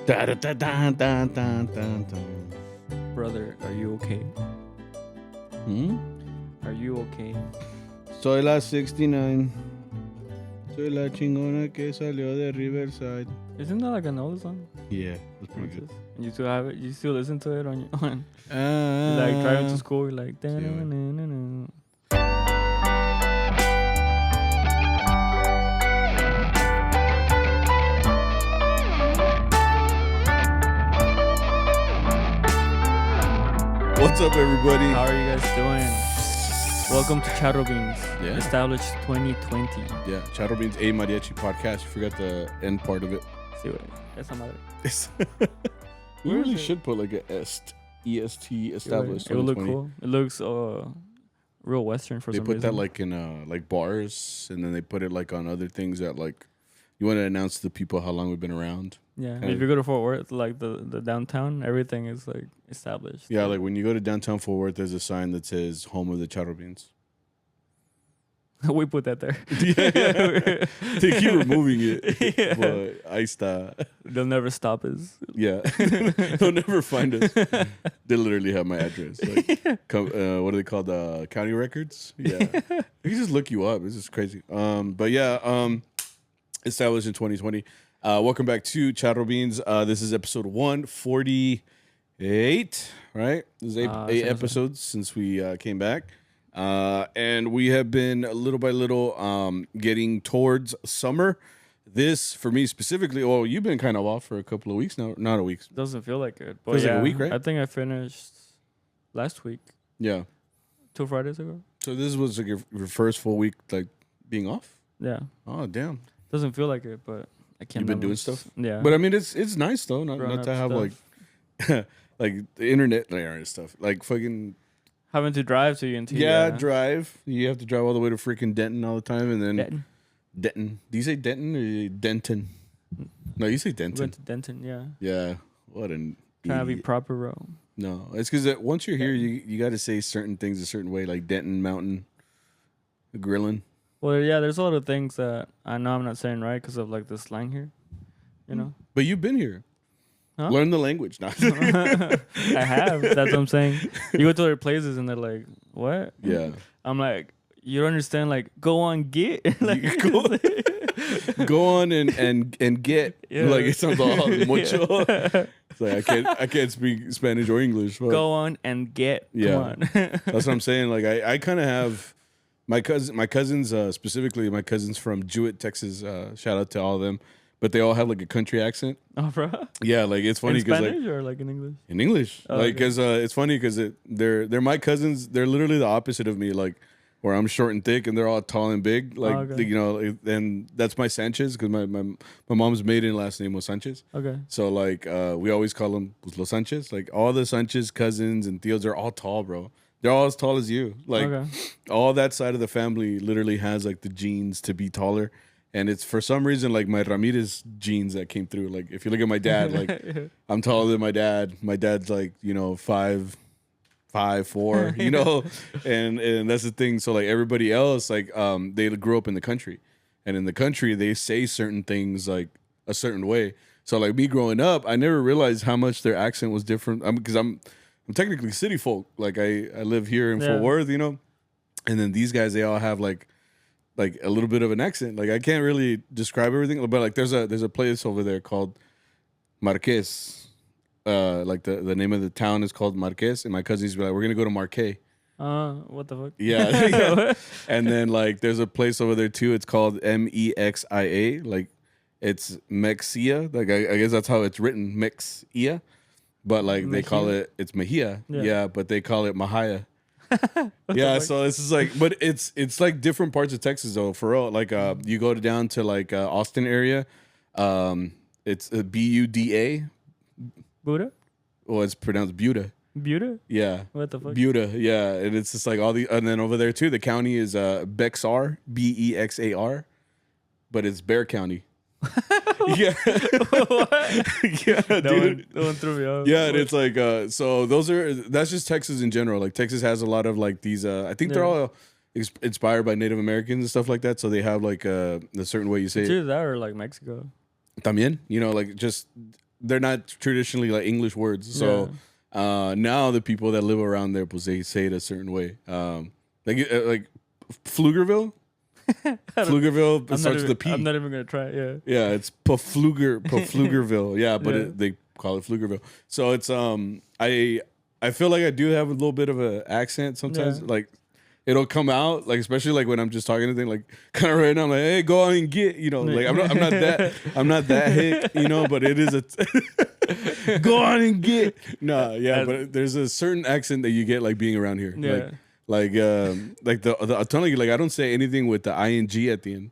Brother, are you okay? Are you okay? Soy la 69. Soy la chingona que salió de Riverside. Isn't that like an old song? Yeah, that's pretty good. And you still have it? You still listen to it on your like driving to school? You're like, da-na-na-na-na. What's up, everybody? How are you guys doing? Welcome to CharroBeans. Yeah. Established 2020. Yeah, CharroBeans, a Mariachi podcast. You forgot the end part of it. Sí, güey. Esa madre. We Where really is it? should put like a EST established. It would look 2020. cool. It looks real Western for They some put reason. that like in like bars, and then they put it like on other things that like you want to announce to the people how long we've been around. Yeah. kinda- If you go to Fort Worth, like the downtown, everything is like established. Yeah, like when you go to downtown Fort Worth, there's a sign that says "Home of the CharroBeans." We put that there. Yeah. They keep removing it, Yeah. but ahí está. They'll never stop us. Yeah, they'll never find us. They literally have my address. Like, what are they called? County records. Yeah, they can just look you up. It's just crazy. But yeah, established in 2020. Welcome back to CharroBeans. This is episode 148. Right? This is eight episodes since we came back. And we have been little by little getting towards summer. This, for me specifically, well, you've been kind of off for a couple of weeks now. Not a week. Doesn't feel like it. But Feels like a yeah, week, right? I think I finished last week, Yeah. 2 Fridays ago. So this was like your first full week, like, being off? Yeah. Oh, damn. Doesn't feel like it, but I can't. You've been doing stuff? Yeah. But, I mean, it's nice, though, not Grown-up to have, stuff. like, like, the internet stuff. Like, fucking... Having to drive to UNT. drive. You have to drive all the way to freaking Denton all the time, and then... Denton. Do you say Denton or Denton? No, you say We Denton. went to Denton, yeah. Yeah, what an Trying to be idiot. proper, bro. No, it's because once you're here, you got to say certain things a certain way, like Denton Mountain, grilling. Well, yeah, there's a lot of things that I know I'm not saying right because of like the slang here. You know? But you've been here. Huh? Learn the language. No. I have. That's what I'm saying. You go to other places and they're like, what? Yeah. I'm like, you don't understand, like, go on, get. Like, Go on and get. Yeah. Like it sounds all mucho. It's like I can't speak Spanish or English. But Go on and get. Yeah. Come on. that's what I'm saying. Like I kind of have my cousins specifically my cousins from Jewett, Texas. Shout out to all of them. But they all have like a country accent. Oh, bro. Yeah, like it's funny In because like Spanish or like in English? in English, Oh, like okay. because it's funny because they're my cousins. They're literally the opposite of me. Like where I'm short and thick, and they're all tall and big. Like okay. you know, and that's my Sanchez because my mom's maiden last name was Sanchez. Okay. So like we always call them Los Sanchez. Like all the Sanchez cousins and tios are all tall, bro. They're all as tall as you. Like Okay. all that side of the family literally has like the genes to be taller. And it's for some reason like my Ramirez genes that came through. Like if you look at my dad, like I'm taller than my dad. My dad's like, 5'4", and that's the thing. So like everybody else, like they grew up in the country, and in the country they say certain things like a certain way. So like me growing up, I never realized how much their accent was different. Because I'm technically city folk. Like I live here in Fort Worth, and then these guys they all have like a little bit of an accent. Like I can't really describe everything, but like there's a place over there called Marquez. Like the name of the town is called Marquez, and my cousins be like, we're gonna go to Marquez. What the fuck? Yeah. Yeah. And then like there's a place over there too. It's called Mexia. Like it's Mexia. Like I guess that's how it's written, Mexia. But like they call it's Mejia. Yeah, but they call it Mahia. Yeah, so this is like, but it's like different parts of Texas though. For real, like you go down to like Austin area, it's Buda. Buddha? Well, it's pronounced Buda. Buddha? Yeah, What the fuck? Buda. Yeah, and it's just like all the, and then over there too, the county is Bexar, Bexar, but it's Bear County. Yeah, yeah, dude. That one threw me off. Yeah, and it's like so that's just Texas in general. Like Texas has a lot of like these I think they're all inspired by Native Americans and stuff like that, so they have like a certain way you say It's it. either that or like Mexico. También, like just they're not traditionally like English words. So now the people that live around there, pues they say it a certain way. Like Pflugerville. Pflugerville starts with a P. I'm not even gonna try it. Yeah, it's Pflugerville. Yeah, but they call it Pflugerville. So it's I feel like I do have a little bit of an accent sometimes. Like it'll come out, like especially like when I'm just talking to them, like kind of right now, I'm like, hey, go on and get, you know, like I'm not that hick, you know, but it is a go on and get. No, yeah, but there's a certain accent that you get like being around here. Yeah. Like I'm telling you, like I don't say anything with the ing at the end.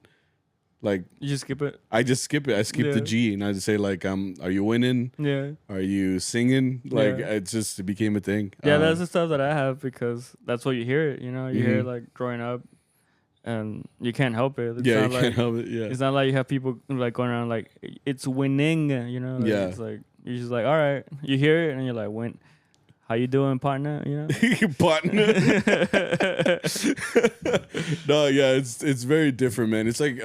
Like you just skip it. I just skip it. I skip the G and I just say like, are you winning? Yeah. Are you singing? Like it became a thing. Yeah, that's the stuff that I have because that's what you hear it. You know, you hear it like growing up, and you can't help it. It's you can't help it. Yeah. It's not like you have people like going around like it's winning. You know. Like, it's like you're just like, all right, you hear it and you're like, win. How you doing, partner? You know, partner. No, yeah, it's very different, man. It's like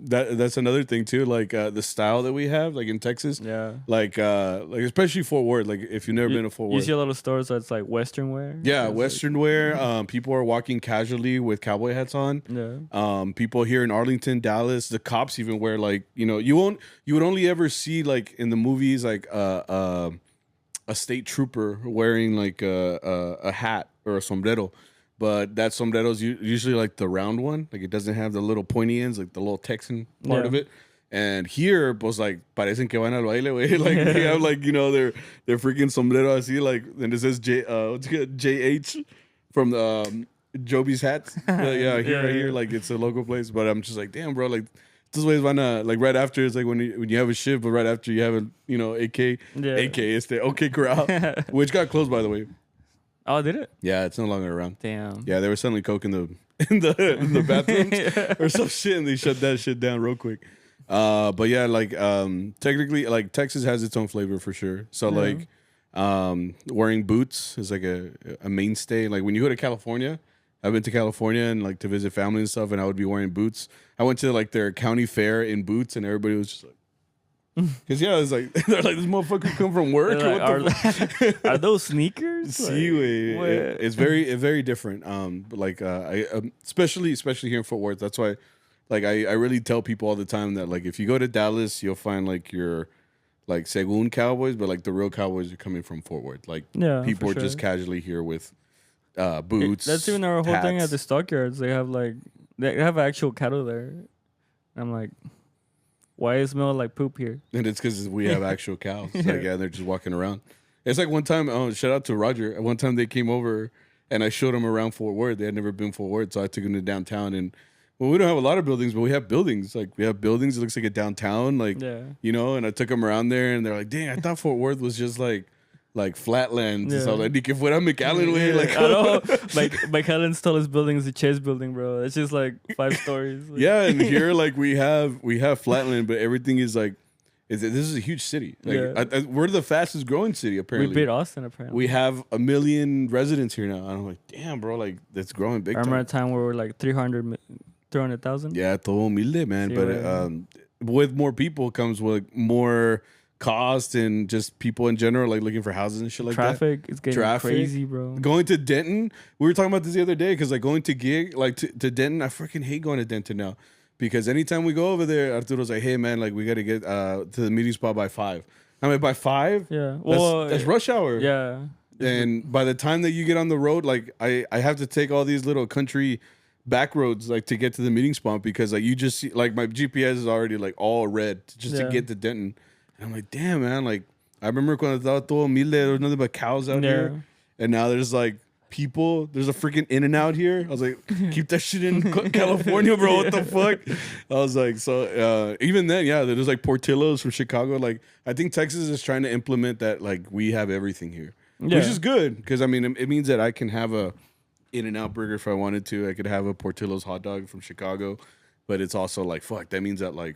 that's another thing too. Like the style that we have, like in Texas. Yeah. Like especially Fort Worth. Like if you've never been to Fort Worth, you see a lot of stores that's like Western wear. Yeah, Western wear. People are walking casually with cowboy hats on. Yeah. People here in Arlington, Dallas, the cops even wear like you would only ever see like in the movies like a state trooper wearing like a hat or a sombrero, but that sombrero is usually like the round one, like it doesn't have the little pointy ends, like the little Texan part of it. And here, pues like parecen que van al baile, way. Like they have like their freaking sombrero así, like, and it says JH from the Joby's hats. Here, like it's a local place, but I'm just like, damn, bro, like. This way, like right after it's like when you have a shift, but right after you have a AK, it's the OK Corral, which got closed by the way. Oh, did it? Yeah, it's no longer around. Damn. Yeah, they were selling coke in the bathrooms or some shit, and they shut that shit down real quick. But yeah, like technically, like Texas has its own flavor for sure. So like, wearing boots is like a mainstay. Like when you go to California. I've been to California and like to visit family and stuff, and I would be wearing boots. I went to like their county fair in boots, and everybody was just like, because it's like they're like, this motherfucker come from work. Like, are those sneakers? It's very different. But like especially here in Fort Worth. That's why, like I really tell people all the time that like if you go to Dallas, you'll find like your like Segun Cowboys, but like the real Cowboys are coming from Fort Worth. Like people are just casually here with. Boots. That's even our whole thing at the stockyards. They have actual cattle there. I'm like, why does it smell like poop here? And it's because we have actual cows. Like, they're just walking around. It's like one time. Shout out to Roger. One time they came over and I showed them around Fort Worth. They had never been Fort Worth, so I took them to downtown. And we don't have a lot of buildings, but we have buildings. Like we have buildings. It looks like a downtown. Like And I took them around there, and they're like, "Dang, I thought Fort Worth was just like flatlands." So like, ni que fuera McAllen way. Like, I know. Like McAllen's tallest building is the Chase building, bro. It's just like 5 stories. Like. Yeah, and here like we have flatland, but everything is like, this is a huge city. Like we're the fastest growing city apparently. We beat Austin apparently. We have 1 million residents here now. And I'm like, damn, bro, like that's growing big. I remember a time where we were like 300,000. Yeah, todo humilde, man. But with more people comes with more. Cost and just people in general like looking for houses and shit like Traffic that. It's getting crazy, bro. Going to Denton, we were talking about this the other day because like going to gig like to Denton, I freaking hate going to Denton now because anytime we go over there, Arturo's like, hey man, like we got to get to the meeting spot by 5. I'm like, by 5? Yeah, well, that's rush hour. Yeah, and by the time that you get on the road, like I have to take all these little country back roads like to get to the meeting spot because like you just see like my GPS is already like all red just to get to Denton. I'm like, damn, man. Like, I remember when I thought todo humilde, there was nothing but cows out here. And now there's like people. There's a freaking In-N-Out here. I was like, keep that shit in California, bro. What the fuck? I was like, so even then, there's like Portillo's from Chicago. Like, I think Texas is trying to implement that. Like, we have everything here, which is good because I mean, it means that I can have a In-N-Out burger if I wanted to. I could have a Portillo's hot dog from Chicago, but it's also like, fuck. That means that like.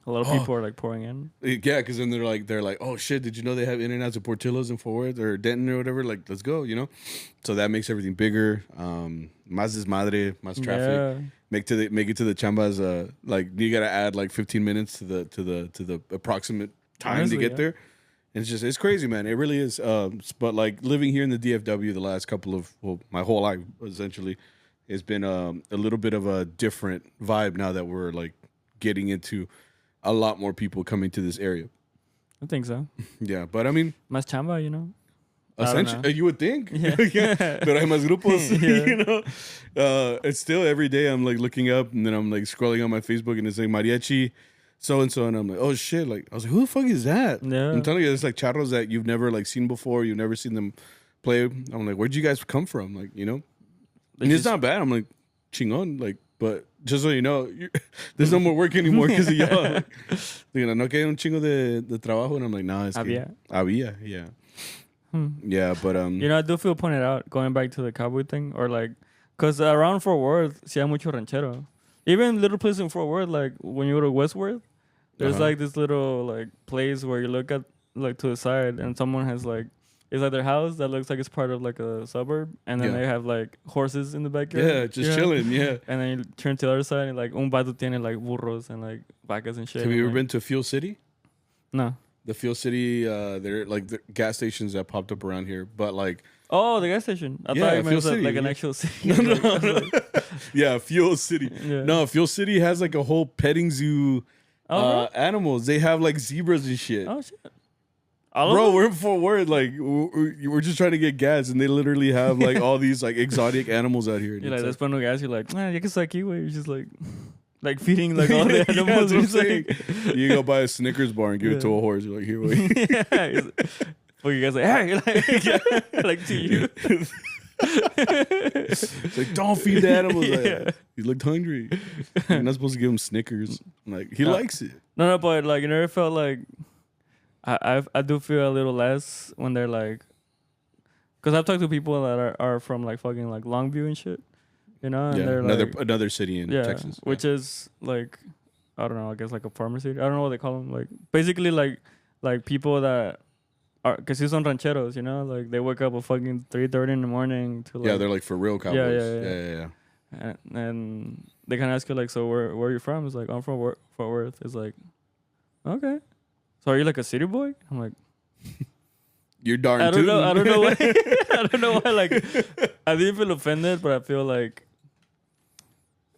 A lot of people are like pouring in. Yeah, because then they're like, oh shit, did you know they have In-N-Outs and Portillo's in Fort Worth or Denton or whatever? Like, let's go, So that makes everything bigger. Más desmadre, más traffic. Yeah. Make it to the chambas. Like you gotta add like 15 minutes to the approximate time to get there. It's crazy, man. It really is. But like living here in the DFW the last couple of my whole life essentially has been a little bit of a different vibe now that we're like getting into a lot more people coming to this area. I think so. Yeah, but I mean, Más chamba, you know. Essentially, you would think. Yeah. Pero hay más grupos, Yeah. you know. It's still every day I'm like looking up and then I'm like scrolling on my Facebook and it's like Mariachi, so and so, and I'm like, oh shit! Like I was like, who the fuck is that? Yeah. I'm telling you, it's like charros that you've never like seen before. You've never seen them play. I'm like, where'd you guys come from? Like, you know, and it's not bad. I'm like, chingon, like, but just so you know, there's no more work anymore because of y'all. Like, no que hay un chingo de trabajo, and I'm like, nah, es que había, yeah. Yeah, but you know, I do feel pointed out going back to the cowboy thing, or like, cause around Fort Worth, si hay mucho ranchero. Even little places in Fort Worth, like when you go to Westworth, there's like this little like place where you look at like to the side, and someone has like it's like their house that looks like it's part of like a suburb, and then they have like horses in the backyard. Yeah, just chilling. Yeah, and then you turn to the other side, and like un vato tiene like burros and like vacas and shit. Have you ever been to Fuel City? No. The Fuel City, they're like the gas stations that popped up around here, but like the gas station. I thought it was like an actual city. No. Yeah, Fuel City. Yeah. No, Fuel City has like a whole petting zoo. Animals. They have like zebras and shit. Oh shit. Bro, we're in Fort Worth. Like we're just trying to get gas, and they literally have like all these like exotic animals out here. You're like, there's no gas. You're like, man, you can suck you. You're just like feeding like all the animals. Like, you go buy a Snickers bar and give it to a horse. You're like, here, wait. Well, you guys like, hey, like to you. It's like, don't feed the animals. Like, he looked hungry. You're not supposed to give him Snickers. Like, he likes it. No, but like, you never felt like I do feel a little less when they're like, because I've talked to people that are from like fucking like Longview and shit, you know, and they're another city in Texas, which is like, I don't know, I guess like a farmer city. I don't know what they call them. Like basically like people that are, because he's on rancheros, you know, like they wake up at fucking 3:30 in the morning to like, they're like for real cowboys. Yeah. And they kind of ask you like, so where are you from? It's like, I'm from Fort Worth. It's like, okay. So are you like a city boy? I'm like, you're darn. I don't know why. I don't know why. Like, I didn't feel offended, but I feel like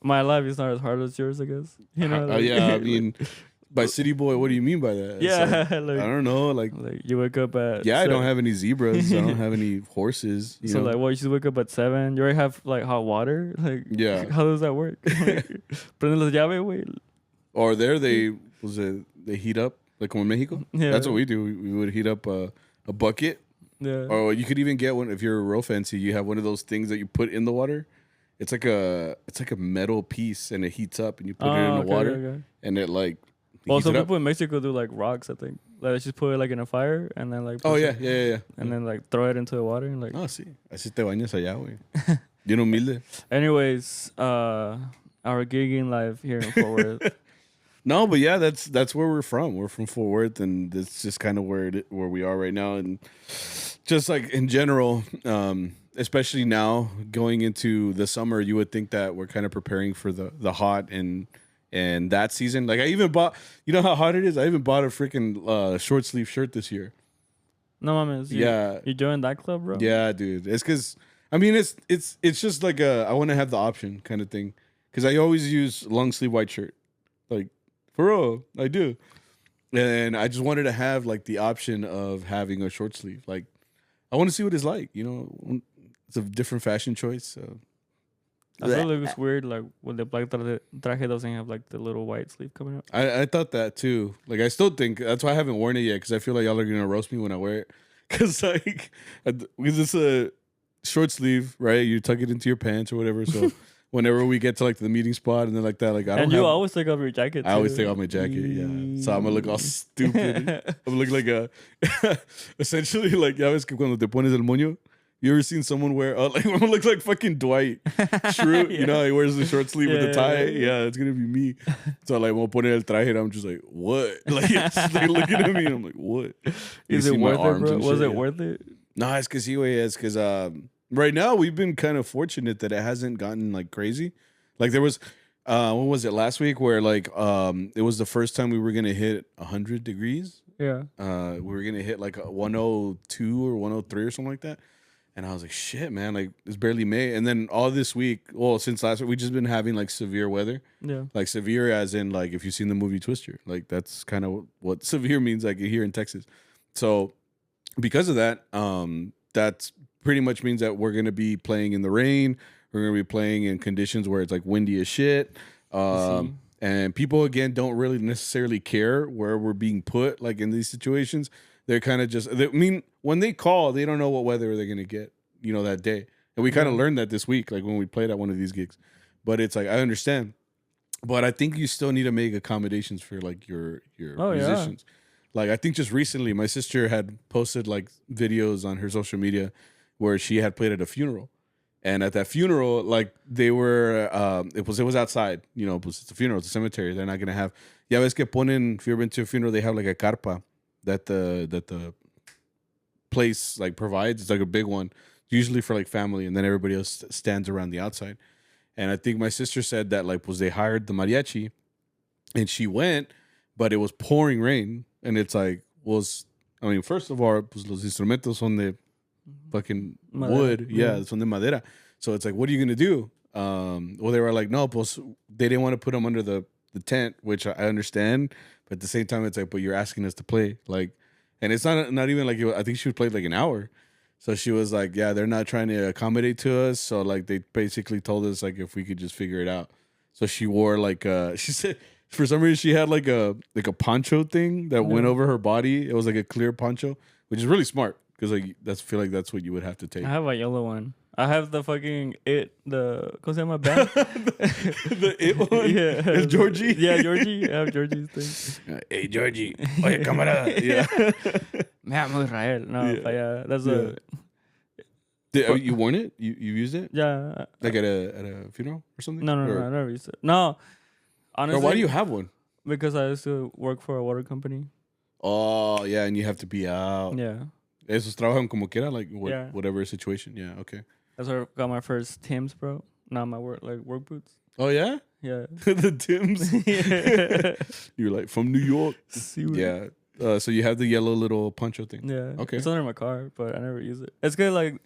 my life is not as hard as yours, I guess. You know? Like, I mean, by city boy, what do you mean by that? Yeah, like, I don't know. Like you wake up at I don't have any zebras. I don't have any horses. You know? Like, well, you just wake up at 7. You already have like hot water. Like, how does that work? Prende las llaves, güey. Or there they heat up. Like como in Mexico? Yeah. That's what we do. We would heat up a bucket. Yeah. Or you could even get one, if you're real fancy, you have one of those things that you put in the water. It's like a metal piece and it heats up and you put it in the water and it like some people in Mexico do like rocks, I think. Like they just put it like in a fire and then like and then like throw it into the water and like sí. Así te bañas allá, güey. Bien humilde. Anyways, our gigging life here in Fort Worth. No, but yeah, that's where we're from. We're from Fort Worth, and that's just kind of where we are right now. And just like in general, especially now going into the summer, you would think that we're kind of preparing for the hot and that season. Like I even bought, you know how hot it is. I even bought a freaking short sleeve shirt this year. No, mames. You joined that club, bro? Yeah, dude. It's because I mean it's just like I want to have the option kind of thing because I always use long sleeve white shirt, like. For real, I do. And I just wanted to have like the option of having a short sleeve. Like, I want to see what it's like. You know, it's a different fashion choice. So. I feel like it's weird, like when the black traje doesn't have like the little white sleeve coming up. I thought that too. Like, I still think that's why I haven't worn it yet because I feel like y'all are gonna roast me when I wear it. Because like, because it's a short sleeve, right? You tuck it into your pants or whatever. So. Whenever we get to like the meeting spot and then like that, like I don't. And you always take off your jacket. I always take off my jacket, yeah. So I'm gonna look all stupid. I'm gonna look like essentially like ya ves que cuando te pones el moño. You ever seen someone wear like one looks like fucking Dwight Schrute? You know, he wears the short sleeve with the tie. Yeah, it's gonna be me. So like when I put el traje, and I'm just like, what? Like it's like looking at me, and I'm like, what? Is it worth it, bro? Was it worth it? No, it's because it's because right now, we've been kind of fortunate that it hasn't gotten like crazy. Like there was, when was it last week where like it was the first time we were gonna hit 100 degrees Yeah. We were gonna hit like a 102 or 103 or something like that. And I was like, shit, man, like it's barely May. And then all this week, well, since last week, we just been having like severe weather. Yeah. Like severe as in like if you've seen the movie Twister. Like that's kind of what severe means like here in Texas. So because of that, that's pretty much means that we're gonna be playing in the rain. We're gonna be playing in conditions where it's like windy as shit. And people again don't really necessarily care where we're being put like in these situations. They're kind of just, I mean, when they call, they don't know what weather they're going to get, you know, that day. And we kind of learned that this week, like when we played at one of these gigs. But it's like, I understand. But I think you still need to make accommodations for like your musicians. Yeah. Like I think just recently, my sister had posted like videos on her social media where she had played at a funeral. And at that funeral, like they were, it was outside, you know, it's a funeral, it's a cemetery. They're not going to have, ya ves que ponen, if you've ever been to a funeral, they have like a carpa that the place like provides. It's like a big one, usually for like family, and then everybody else stands around the outside. And I think my sister said that like they hired the mariachi, and she went, but it was pouring rain, and it's like I mean, first of all, pues los instrumentos son de fucking wood, son de madera. So it's like, what are you gonna do? Well, they were like, no, pues they didn't want to put them under the tent, which I understand. But at the same time, it's like, but you're asking us to play, like, and it's not even like I think she played like an hour, so she was like, yeah, they're not trying to accommodate to us, so like they basically told us like if we could just figure it out. So she wore like she said for some reason she had like a poncho thing that went over her body. It was like a clear poncho, which is really smart because like feel like that's what you would have to take. I have a yellow one. I have the fucking ¿cómo se llama? Band? The it one? Yeah. It's Georgie? Yeah, Georgie. I have Georgie's thing. Hey, Georgie. Oye, camarada. Yeah. Me llamo Israel. No, yeah. That's you worn it? You used it? Yeah. Like at a funeral or something? No, I never used it. No. Honestly. Or why do you have one? Because I used to work for a water company. Oh, yeah, and you have to be out. Yeah. Esos trabajan como quiera, like whatever situation. Yeah, okay. That's where I got my first Temps, bro. Not my work boots. Oh yeah, yeah. The Tims. Yeah. You're like from New York. Yeah. So you have the yellow little poncho thing. Yeah. Okay. It's under my car, but I never use it. It's good, like.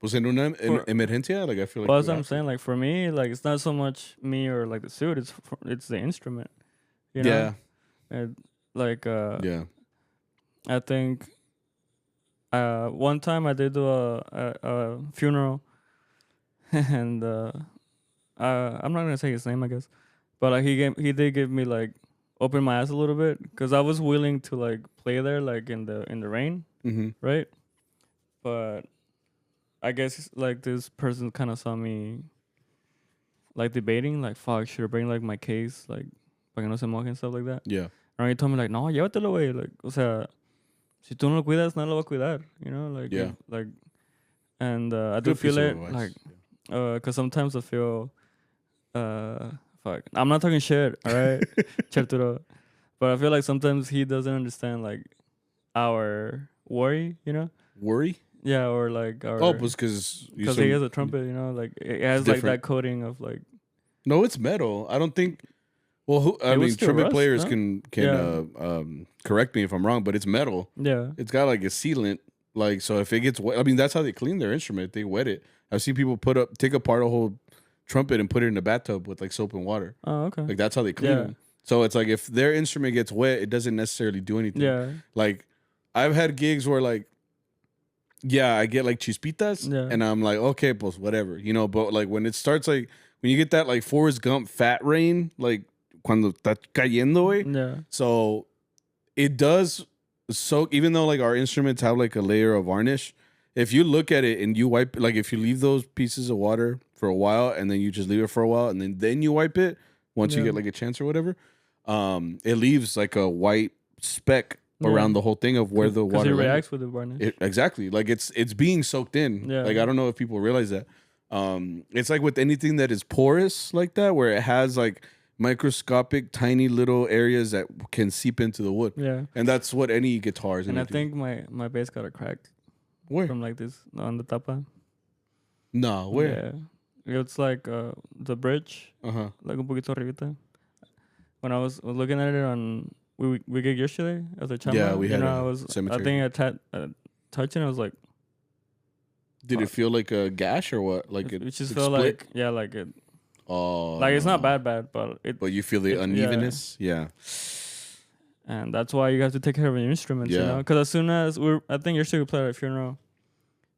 Was it una emergencia? Like I feel like. Well, that's what I'm saying. Like for me, like it's not so much me or like the suit. It's the instrument. You know? Yeah. And like. Yeah. I think. One time I did do a funeral, and I'm not gonna say his name, I guess, but like he did give me like open my eyes a little bit because I was willing to like play there like in the rain, right? But I guess like this person kind of saw me like debating, like fuck, should I bring like my case, like para que no se moje and stuff like that. Yeah. And he told me like, no, llévatelo, güey, like, o sea. Si tú no lo cuidas, nadie lo va a cuidar, you know, like, yeah, like, and I do feel it, like, because sometimes I feel, fuck, I'm not talking shit, all right, Cherturo, but I feel like sometimes he doesn't understand like our worry, you know, worry, yeah, or like our because he has a trumpet, you know, like it has like that coating of like, no, it's metal. I don't think. Well, I mean, trumpet players can correct me if I'm wrong, but it's metal. Yeah, it's got like a sealant. Like, so if it gets wet, I mean, that's how they clean their instrument. They wet it. I've seen people take apart a whole trumpet and put it in a bathtub with like soap and water. Oh, okay. Like that's how they clean them. So it's like if their instrument gets wet, it doesn't necessarily do anything. Yeah. Like I've had gigs where like, yeah, I get like chispitas, and I'm like, okay, pues whatever, you know. But like when it starts, like when you get that like Forrest Gump fat rain, like. Cuando está cayendo, güey. Yeah. So it does soak, even though like our instruments have like a layer of varnish. If you look at it and you wipe, like if you leave those pieces of water for a while and then you just leave it for a while and then you wipe it once you get like a chance or whatever, it leaves like a white speck around the whole thing of where the water. Because it reacts with the varnish. Exactly, like it's being soaked in. Yeah. Like I don't know if people realize that. It's like with anything that is porous like that, where it has like microscopic tiny little areas that can seep into the wood. Yeah. And that's what any guitar is. And I think my bass got a crack. Where? From like this on the tapa. No, where? Yeah. It's like the bridge. Like un poquito arribita. When I was looking at it on we get yesterday at the chama. Yeah, we had I a was. cemetery. I think I touching. I was like, did it feel like a gash or what? Like it just like felt split? like like it. Oh, Like it's not no. bad, but it. But you feel the unevenness. Yeah. And that's why you have to take care of your instruments, you Yeah. know. Because as soon as I think yesterday we played at a funeral.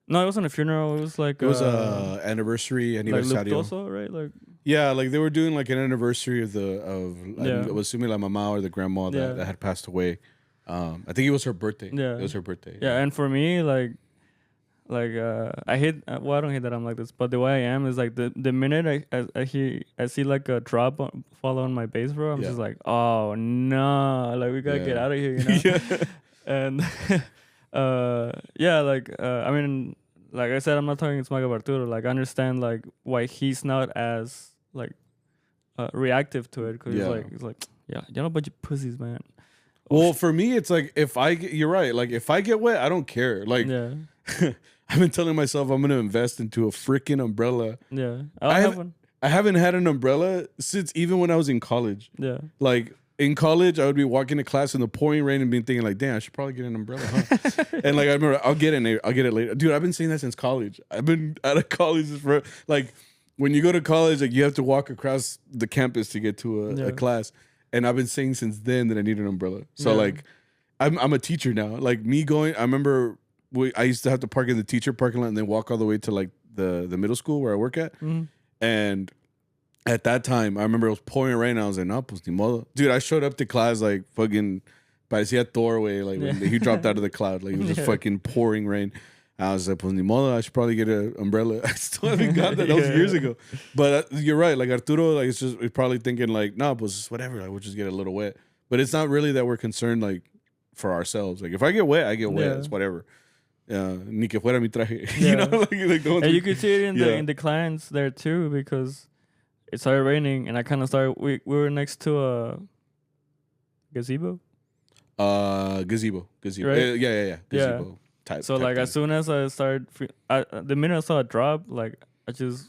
No, it wasn't a funeral. It was like It was a anniversary like aniversario. Luptoso, right? Like Yeah, like they were doing like an anniversary of I was assuming like mama or the grandma that had passed away. I think it was her birthday. Yeah. It was her birthday. yeah. And for me, like I hate. Well, I don't hate that I'm like this, but the way I am is like the minute I see like a drop fall on my bass, bro, I'm just like, oh no, like we gotta get out of here, you know. Yeah. And I mean, like I said, I'm not talking smack of Arturo. Like I understand like why he's not as like reactive to it, because he's like yeah, you're a bunch of pussies, man. Well, for me, it's like you're right. Like if I get wet, I don't care. Like I've been telling myself I'm gonna invest into a freaking umbrella. Yeah, I have one. I haven't had an umbrella since even when I was in college. Yeah, like in college, I would be walking to class in the pouring rain and being thinking like, damn, I should probably get an umbrella, huh? And like I remember, I'll get it later, dude. I've been saying that since college. I've been out of college for like when you go to college, like you have to walk across the campus to get to a class. And I've been saying since then that I need an umbrella. So like, I'm a teacher now. Like me going, I remember I used to have to park in the teacher parking lot and then walk all the way to like the middle school where I work at. Mm-hmm. And at that time, I remember it was pouring rain. And I was like, no, pues ni modo. Dude, I showed up to class like fucking parecía Thorway. Like when he dropped out of the cloud. Like it was just fucking pouring rain. I was like, pues ni modo, I should probably get an umbrella. I still haven't got that. That was years ago. But you're right. Like Arturo, like it's probably thinking like, no, pues whatever. Like we'll just get a little wet. But it's not really that we're concerned like for ourselves. Like if I get wet, I get wet. It's whatever. Ni que fuera mi traje. You know, like and you could see it in the clients there too, because it started raining and I kind of started. We were next to a gazebo. Gazebo. Right? Yeah. Gazebo type. So like as soon as I started, the minute I saw a drop, like I just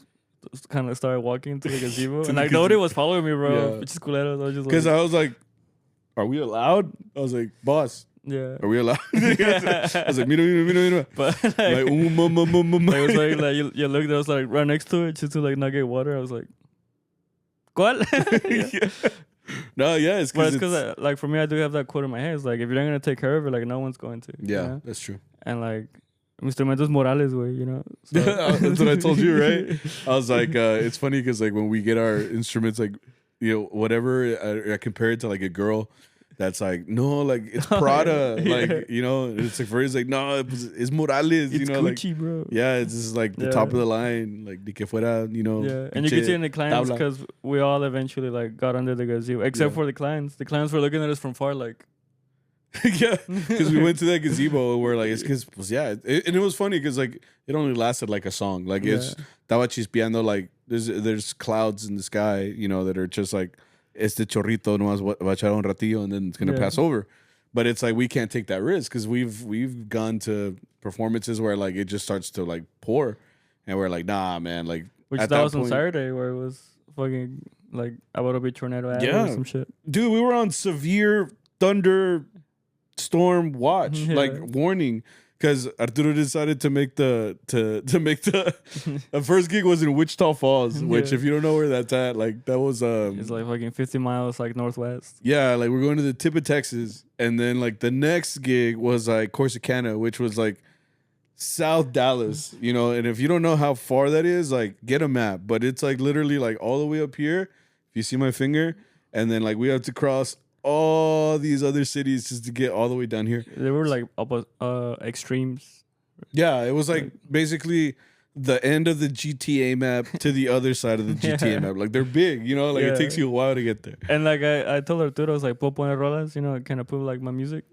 kind of started walking to the gazebo, and like nobody was following me, bro. Just culeros. I was just because I was like, "Are we allowed?" I was like, "Boss, are we allowed?" I was like, "Mira." But like, it was like you looked, I was like right next to it just to like not get water. I was like, "What?" No, it's because like for me, I do have that quote in my head. It's like if you're not gonna take care of it, like no one's going to. Yeah, you know? that's true. And like instrumentos morales, way, you know. So. That's what I told you, right? I was like, it's funny because like when we get our instruments, like whatever, I compare it to like a girl. That's like, no, like it's Prada. Like, it's like for it's like, no, it's Morales, it's Gucci, like, bro. Yeah, it's just like the top of the line, like de que fuera, Yeah, and you can see in the clients because we all eventually like got under the gazebo, except for the clients. The clients were looking at us from far, like, yeah, because we went to that gazebo where like it's because and it was funny because like it only lasted like a song, like it's estaba chispeando, like there's clouds in the sky, that are just like. Este chorrito nomás va a echar un ratillo and then it's gonna pass over, but it's like we can't take that risk because we've gone to performances where like it just starts to like pour, and we're like, nah, man, like which that was on Saturday where it was fucking like about to be tornado or some shit. Dude, we were on severe thunderstorm watch, like warning. Because Arturo decided to make the first gig was in Wichita Falls, which if you don't know where that's at, like that was it's like fucking 50 miles like northwest. Yeah, like we're going to the tip of Texas, and then like the next gig was like Corsicana, which was like South Dallas, and if you don't know how far that is, like get a map, but it's like literally like all the way up here, if you see my finger, and then like we have to cross all these other cities just to get all the way down here. They were like extremes. Yeah, it was like basically the end of the GTA map to the other side of the GTA map. Like they're big, like it takes you a while to get there. And like I told Arturo, I was like, "Puedo poner rolas?" Kind of put like my music.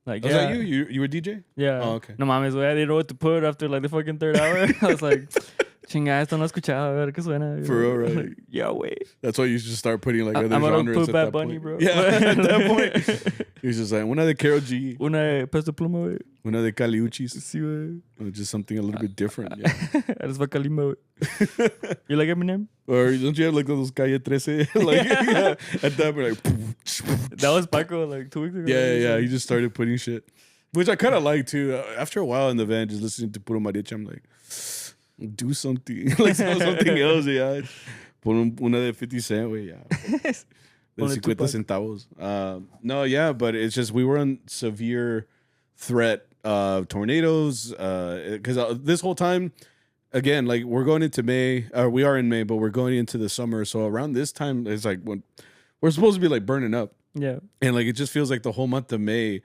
Like, was that you? You were DJ? Yeah. Oh, okay. No mames, I didn't know what to put after like the fucking third hour. I was like, chinga, esto no escuchaba, a ver qué suena. For real, right? Like, yeah, wait. That's why you should start putting like other I'm genres gonna put at Bad that Bunny, point. bro. Yeah, at that point. He's just like, una de Karol G. Una de Peso Pluma, güey. Una de Caliuchis. Sí, güey. Or just something a little bit different. Yeah. Eres va Cuhhlima, güey. You like Eminem? Or don't you have like those Calle 13? Like, yeah. At that point, like, That was Paco like 2 weeks ago. yeah. He just started putting shit. Which I kind of like too. After a while in the van, just listening to Puro Mariachi, I'm like, do something. Like something else, yeah. Pon una de 50 cent, güey, yeah. De 50 centavos. No, yeah, but it's just we were on severe threat of tornadoes. Because this whole time, again, like we're going into May, we are in May, but we're going into the summer. So around this time, it's like when we're supposed to be like burning up. Yeah. And like it just feels like the whole month of May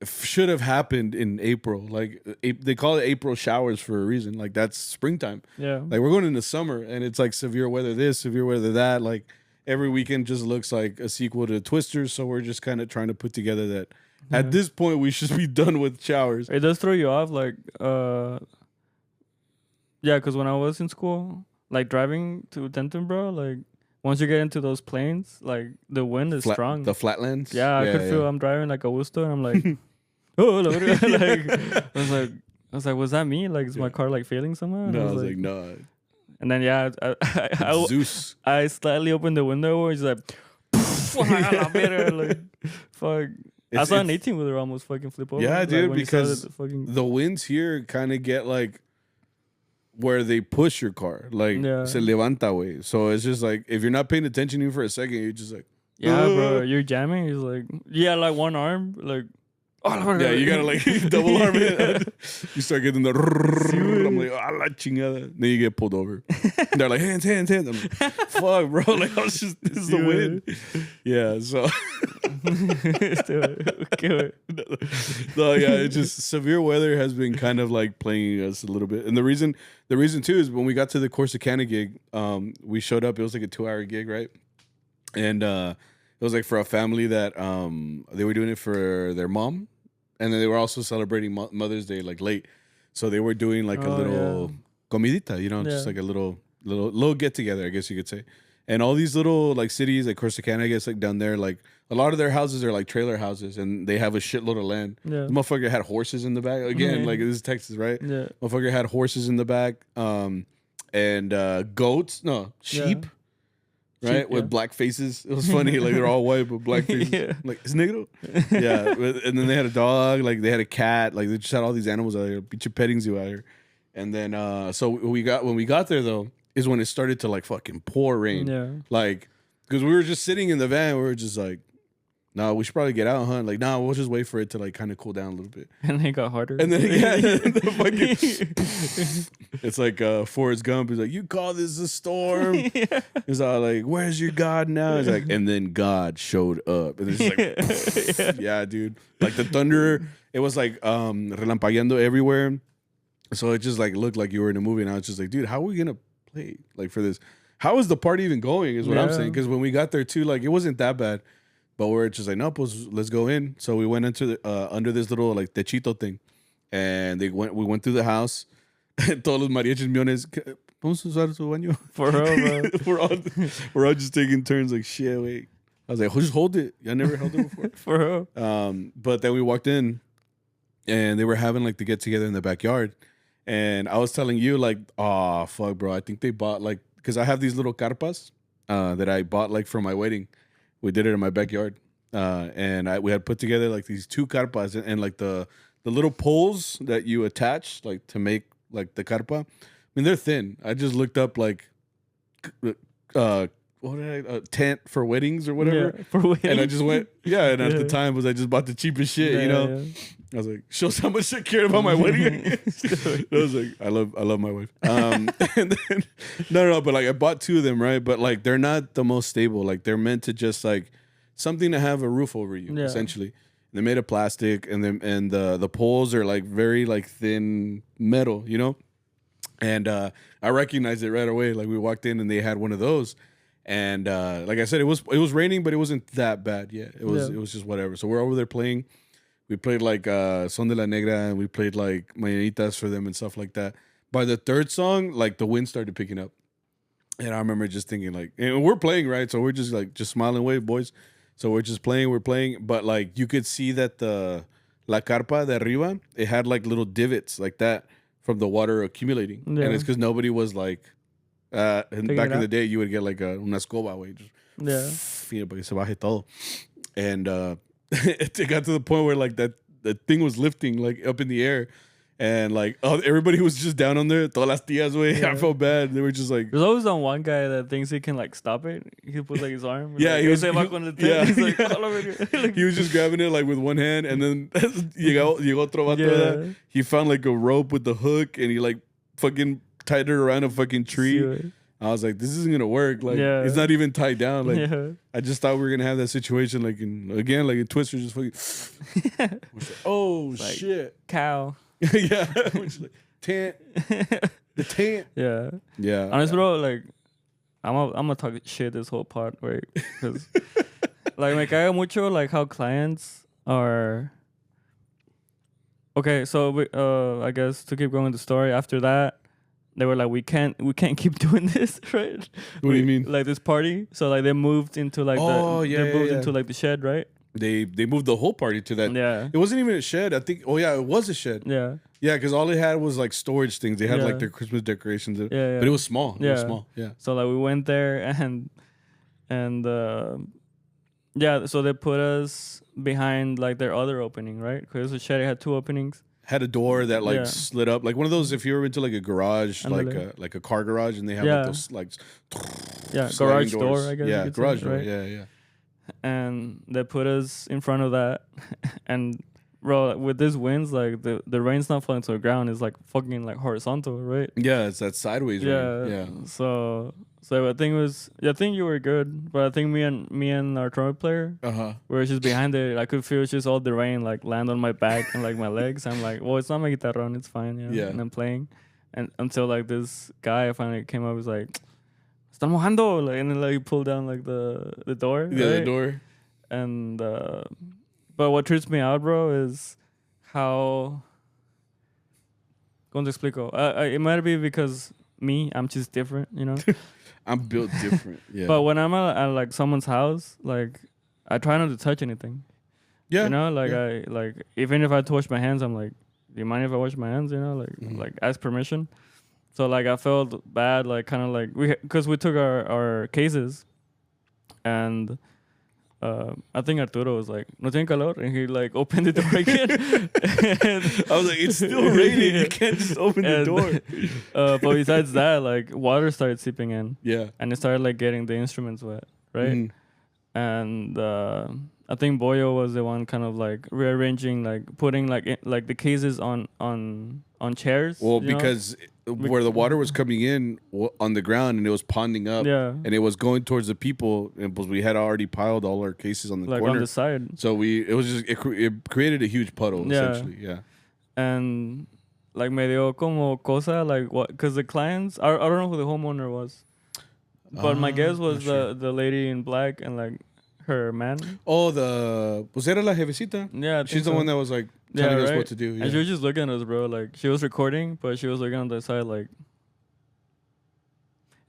should have happened in April. Like they call it April showers for a reason. Like that's springtime. Yeah. Like we're going into summer and it's like severe weather this, severe weather that. Like every weekend just looks like a sequel to Twisters. So we're just kind of trying to put together that at this point we should be done with showers. It does throw you off, like yeah, because when I was in school, like driving to Denton, bro, like once you get into those plains, like the wind is strong. The flatlands. Yeah, I could feel I'm driving like a Wusto and I'm like oh, like I was like, was that me? Like, is my car like failing somehow? No, I was like, no. And then yeah, Zeus. I slightly opened the window. He's like, like, fuck. I saw an 18-wheeler almost fucking flip over. Yeah, like, dude, because the winds here kind of get like where they push your car, like se levanta way. So it's just like if you're not paying attention even for a second, you're just like, bro, you're jamming. He's like, like one arm, like. Yeah, you gotta like double arm it. You start getting the. I'm like, la chingada. Then you get pulled over. They're like, hands. I'm like, fuck, bro. Like, I was just, this is the wind. Yeah, so. No, yeah, it's just severe weather has been kind of like playing us a little bit. And the reason too is when we got to the Corsicana gig, we showed up. It was like a 2-hour gig, right? And it was like for a family that they were doing it for their mom. And then they were also celebrating Mother's Day like late, so they were doing like a little comidita, you know, just like a little get together, I guess you could say. And all these little like cities, like Corsicana, I guess, like down there, like a lot of their houses are like trailer houses, and they have a shitload of land. Yeah, the motherfucker had horses in the back. Again, like this is Texas, right? Yeah, motherfucker had horses in the back, and goats, no sheep. Yeah. Right, with black faces. It was funny. Like they're all white, but black faces. Like, it's negro. Yeah, and then they had a dog. Like they had a cat. Like they just had all these animals out here. Bitch, petting zoo out here. And then, so when we got there though, is when it started to like fucking pour rain. Yeah. Like, because we were just sitting in the van. We were just like, no, we should probably get out, huh? Like, nah, we'll just wait for it to like kind of cool down a little bit. And then it got harder. And then the fucking, it's like Forrest Gump. He's like, you call this a storm? Yeah. He's all like, where's your God now? He's like, and then God showed up. And it's like, yeah, dude. Like the thunder, it was like relampagueando everywhere. So it just like looked like you were in a movie. And I was just like, dude, how are we gonna play like for this? How is the party even going? Is what I'm saying. Because when we got there too, like it wasn't that bad. But we're just like, no, pues, let's go in. So we went into the, under this little like techito thing, and we went through the house. Todos los mariachis miones, ¿podemos usar su baño? For real, bro. we're all just taking turns. Like shit, wait. I was like, just hold it. I never held it before. For real. But then we walked in, and they were having like the get together in the backyard, and I was telling you like, oh fuck, bro. I think they bought like because I have these little carpas that I bought like for my wedding. We did it in my backyard, and we had put together like these 2 carpas and like the little poles that you attach like to make like the carpa. I mean, they're thin. I just looked up like what did I tent for weddings or whatever, for weddings. And I just went and at the time I just bought the cheapest shit, you know. Yeah. I was like, shows how much I cared about my wedding. I was like, I love my wife. And then no, but like I bought 2 of them, right? But like they're not the most stable. Like they're meant to just like something to have a roof over you, essentially. They're made of plastic, and the poles are like very like thin metal, you know. And I recognized it right away. Like we walked in and they had one of those. And like I said, it was raining, but it wasn't that bad yet. It was just whatever. So we're over there playing. We played like Son de la Negra, and we played like Mañanitas for them and stuff like that. By the 3rd song, like the wind started picking up. And I remember just thinking like, and we're playing, right? So we're just like, just smiling away, boys. So we're just playing, we're playing. But like you could see that the la carpa de arriba, it had like little divots like that from the water accumulating. Yeah. And it's because nobody was like, back in the out. day, you would get like una escoba, way, Yeah. you know, para que se baje todo. And it got to the point where like that the thing was lifting like up in the air. And like everybody was just down on there. Todas las tías, way. Yeah. I felt bad. They were just like. There's always that one guy that thinks he can like stop it. He puts like his arm. Yeah, like, he was. He's like, Like, he was just grabbing it like with one hand, and then llegó otro vato. Yeah. He found like a rope with the hook, and he like fucking tied it around a fucking tree. Sí, I was like, this isn't gonna work. Like, Yeah. it's not even tied down. Like, yeah. I just thought we were gonna have that situation like in Twister, just fucking. Oh like, shit! Cow. Yeah, like, tent. The tent. Yeah. Yeah. Honestly, bro, like, I'm gonna talk shit this whole part, right? Because, like, me caga mucho, like, how clients are. Okay, so I guess to keep going with the story, after that, they were like, we can't keep doing this, right? What do you mean? Like this party, so like they moved into like into like the shed, right? They moved the whole party to that. Yeah. It wasn't even a shed. I think. Oh yeah, it was a shed. Yeah. Yeah, because all they had was like storage things. They had Yeah. like their Christmas decorations. Yeah, But it was small. It was Yeah. small. Yeah. So like we went there and yeah, so they put us behind like their other opening, right? Because the shed had two openings. Had a door that like Yeah. slid up, like one of those. If you were into like a garage, Andale. like a car garage, and they have Yeah. like those like Yeah, sliding garage doors. door, I guess you Yeah, could say, garage door. right? Yeah. And they put us in front of that, and bro, with these winds, like the rain's not falling to the ground; it's like fucking like horizontal, right? Yeah, it's that sideways. Yeah, Rain. Yeah. So I think you were good, but I think me and our trumpet player we were just behind it. I could feel just all the rain like land on my back and like my legs. I'm like, well, it's not my guitarron, it's fine, you know? Yeah. And I'm playing, and until like this guy finally came up, was like, "Está mojando," like, and then like he pulled down like the door. Yeah, right? the door. And but what trips me out, bro, is how. ¿Cómo te explico? It might be because I'm just different, you know. I'm built different. Yeah. But when I'm at like someone's house, like I try not to touch anything. Yeah. You know, like yeah. I like even if I have to wash my hands, I'm like, do you mind if I wash my hands? You know, like like ask permission. So like I felt bad, like kind of like because we took our cases, and I think Arturo was like, "No tiene calor," and he like opened the door again. I was like, it's still raining. You can't just open the door. But besides that, like water started seeping in. Yeah. And it started like getting the instruments wet, right? Mhm. And I think Boyo was the one kind of like rearranging, like putting like like the cases on chairs. Well, you know? because where the water was coming in on the ground and it was ponding up, Yeah. and it was going towards the people, and we had already piled all our cases on the like corner. on the side. So it created a huge puddle, Yeah. essentially. Yeah. And like me dio como cosa, like what? Because the clients, I don't know who the homeowner was, but my guess was the lady in black and like her man. Oh, pues era la jefecita. Yeah, I She's think the so. one that was like telling us right? what to do. Yeah. And she was just looking at us, bro. Like she was recording, but she was looking on the side, like.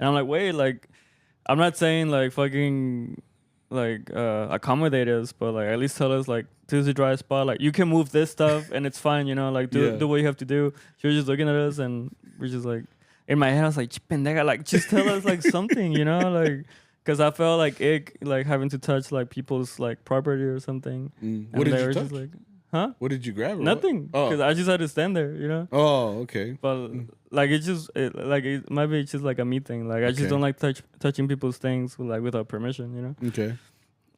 And I'm like, wait, like, I'm not saying like fucking, like accommodate us, but like at least tell us like this is a dry spot. Like you can move this stuff and it's fine, you know. Like do what you have to do. She was just looking at us and we're just like, in my head I was like, pendeja, like just tell us like something, you know, like. Because I felt like ick, like having to touch like people's like property or something. What did you touch? Just like, huh? What did you grab? Nothing. Because I just had to stand there, you know. Oh, okay. But like it might be just like a me thing. Like I just don't like touching people's things like without permission, you know. Okay.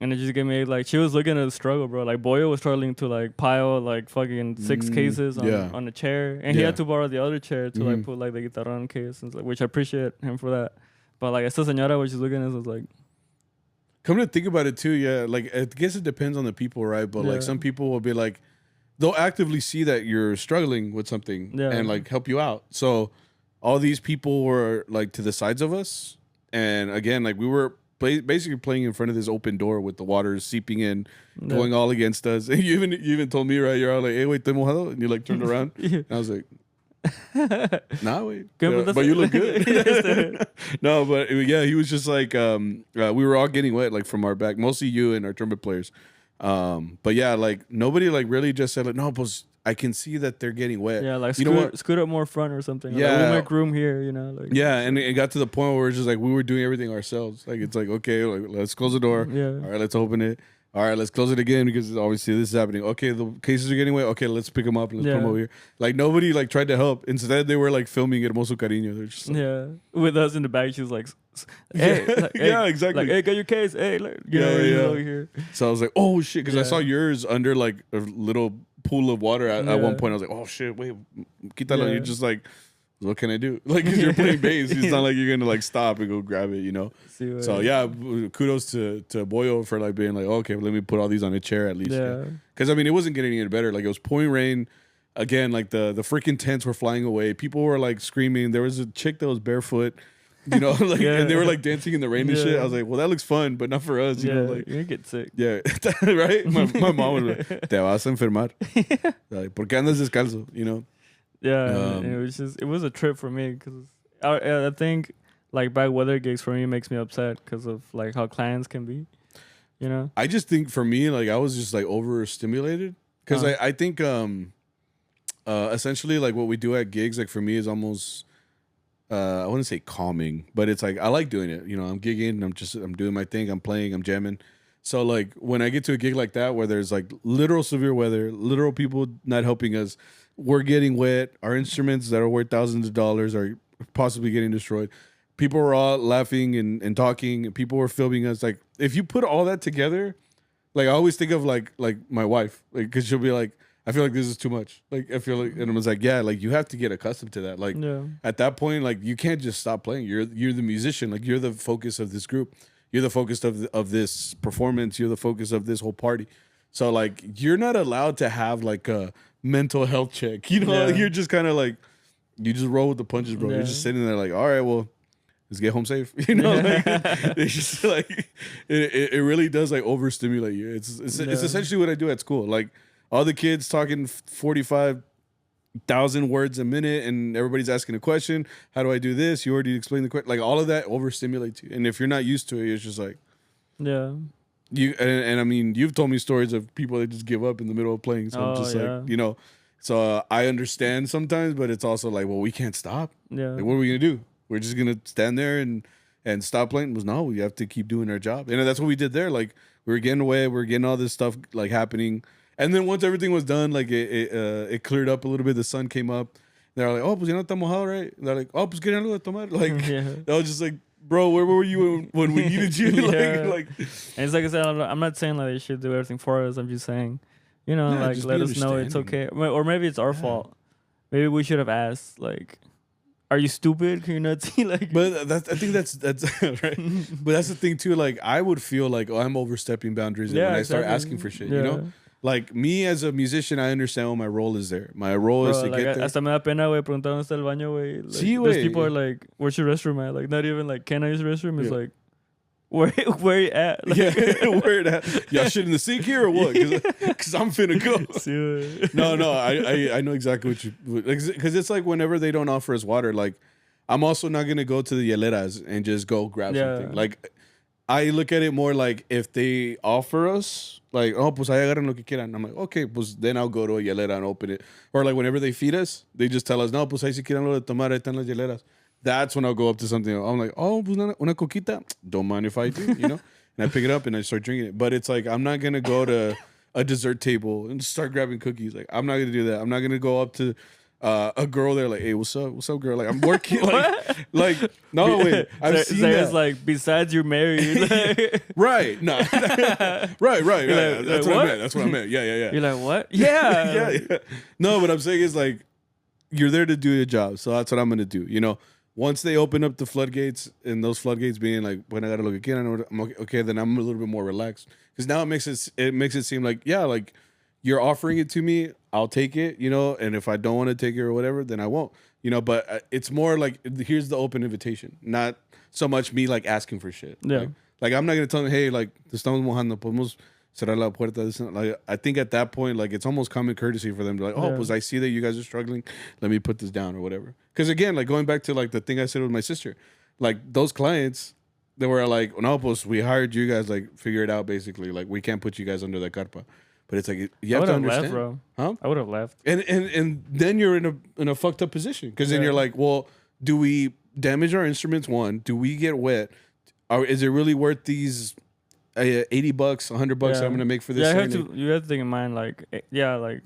And it just gave me like she was looking at the struggle, bro. Like Boyo was struggling to like pile like fucking 6 cases on a chair, and he had to borrow the other chair to like put like the guitarron case, and which I appreciate him for that. But like esta señora was just looking at us was like. Come to think about it too, yeah. Like I guess it depends on the people, right? But like some people will be like, they'll actively see that you're struggling with something and like help you out. So all these people were like to the sides of us, and again, like we were basically playing in front of this open door with the water seeping in, going all against us. And you even told me, right? You're all like, "Hey, wait, te mojado," and you like turned around. And I was like. Nah, wait. But you look good. No, but yeah, he was just like, we were all getting wet, like from our back. Mostly you and our trumpet players. But yeah, like nobody like really just said like, no, but I can see that they're getting wet. Yeah, like you know what? scoot up more front or something. Yeah, Like, we'll make room here. You know, like yeah, and it got to the point where it's just like we were doing everything ourselves. Like it's like okay, like, let's close the door. Yeah. All right, let's open it. All right, let's close it again because obviously this is happening. Okay, the cases are getting wet. Okay, let's pick them up and let's put them over here. Like nobody like tried to help. Instead, they were like filming Hermoso Cariño. They're just like, with us in the back, she was like, "Hey, yeah, exactly. Like, hey, get your case. Hey, like, you know, over here." So I was like, oh shit, because I saw yours under like a little pool of water at one point. I was like, oh shit, wait, quítalo. You're just like, what can I do? Like, because you're playing bass, it's not like you're gonna like stop and go grab it, you know. So yeah, kudos to Boyo for like being like, okay, let me put all these on a chair at least. Because I mean, it wasn't getting any better. Like it was pouring rain. Again, like the freaking tents were flying away. People were like screaming. There was a chick that was barefoot. You know, like, and they were like dancing in the rain and shit. I was like, well, that looks fun, but not for us. You know, like, you're gonna get sick. Yeah, right? My mom was like, te vas a enfermar. Like, ¿por qué andas descalzo? You know? Yeah, it was a trip for me because I think like bad weather gigs for me makes me upset because of like how clients can be. You know? I just think for me, like, I was just like overstimulated because I think essentially like what we do at gigs, like for me is almost. I wouldn't say calming, but it's like I like doing it. You know, I'm gigging, I'm doing my thing, I'm playing, I'm jamming. So like when I get to a gig like that where there's like literal severe weather, literal people not helping us, we're getting wet, our instruments that are worth thousands of dollars are possibly getting destroyed. People were all laughing and talking, and people were filming us. Like if you put all that together, like I always think of like my wife, like because she'll be like, I feel like this is too much. Like I feel like, and I was like, yeah, like you have to get accustomed to that. Like at that point, like you can't just stop playing. You're the musician. Like you're the focus of this group. You're the focus of this performance. You're the focus of this whole party. So like you're not allowed to have like a mental health check. You know, like, you're just kind of like you just roll with the punches, bro. You're just sitting there like, all right, well, let's get home safe. You know, like, it's just like it really does like overstimulate you. It's essentially what I do at school. Like. All the kids talking 45,000 words a minute, and everybody's asking a question. How do I do this? You already explained the question. Like all of that overstimulates you, and if you're not used to it, it's just like, you. And I mean, you've told me stories of people that just give up in the middle of playing. So I'm just like, you know, so I understand sometimes, but it's also like, well, we can't stop. Yeah. Like, what are we gonna do? We're just gonna stand there and stop playing? No, we have to keep doing our job, and that's what we did there. Like we were getting away, we were getting all this stuff like happening. And then once everything was done, like it cleared up a little bit. The sun came up. They're like, "Oh, pues ya no está mojado, right?" And they're like, "Oh, pues quieren algo de tomar." Like, I was just like, "Bro, where were you when we needed you?" like, and it's like I said, I'm not saying like they should do everything for us. I'm just saying, you know, like let us know it's okay, or maybe it's our fault. Maybe we should have asked, like, "Are you stupid? Can you not see?" Like, but I think that's right. But that's the thing too. Like, I would feel like, oh, I'm overstepping boundaries when I start asking for shit. You know. Like me as a musician, I understand what my role is there. My role is to get there. Hasta me da pena, güey, preguntar dónde está el baño, güey. Like, those people are like, "Where's your restroom at?" Like, not even like, "Can I use the restroom?" It's like, where you at? Like, where it at? Y'all shit in the sink here or what? Because I'm finna go. No, I know exactly what you. Because it's like whenever they don't offer us water, like I'm also not gonna go to the hieleras and just go grab something. Like I look at it more like if they offer us, like, oh, pues ahí agarran lo que quieran. I'm like, okay, pues then I'll go to a hielera and open it. Or like whenever they feed us, they just tell us, no, pues ahí si quieren lo de tomar, ahí están las hieleras. That's when I'll go up to something. I'm like, oh, pues una coquita. Don't mind if I do, you know? And I pick it up and I start drinking it. But it's like, I'm not going to go to a dessert table and start grabbing cookies. Like, I'm not going to do that. I'm not going to go up to a girl there like, hey, what's up, girl? Like, I'm working. like no, wait. I've seen that. It's like, besides you're married. Like, right. No. right. Like, that's what I meant. That's what I meant. Yeah. You're like, what? Yeah. yeah. No, what I'm saying is like, you're there to do your job. So that's what I'm going to do. You know, once they open up the floodgates, and those floodgates being like, when I got to look again, I'm okay, then I'm a little bit more relaxed. Because now it makes it seem like, yeah, like you're offering it to me, I'll take it, you know, and if I don't want to take it or whatever, then I won't, you know, but it's more like, here's the open invitation, not so much me like asking for shit. Yeah. Like I'm not going to tell them, hey, like, te estamos mojando, podemos cerrar la puerta. Like, I think at that point, like, it's almost common courtesy for them to like, oh, pues I see that you guys are struggling, let me put this down or whatever. Because again, like going back to like the thing I said with my sister, like those clients, they were like, no, pues we hired you guys, like figure it out basically. Like we can't put you guys under that carpa. But it's like you have to understand, left, bro. huh? I would have left. And then you're in a fucked up position because then you're like, well, do we damage our instruments? One, do we get wet? Or is it really worth these $80, $100 I'm gonna make for this? You have to think in mind, like, like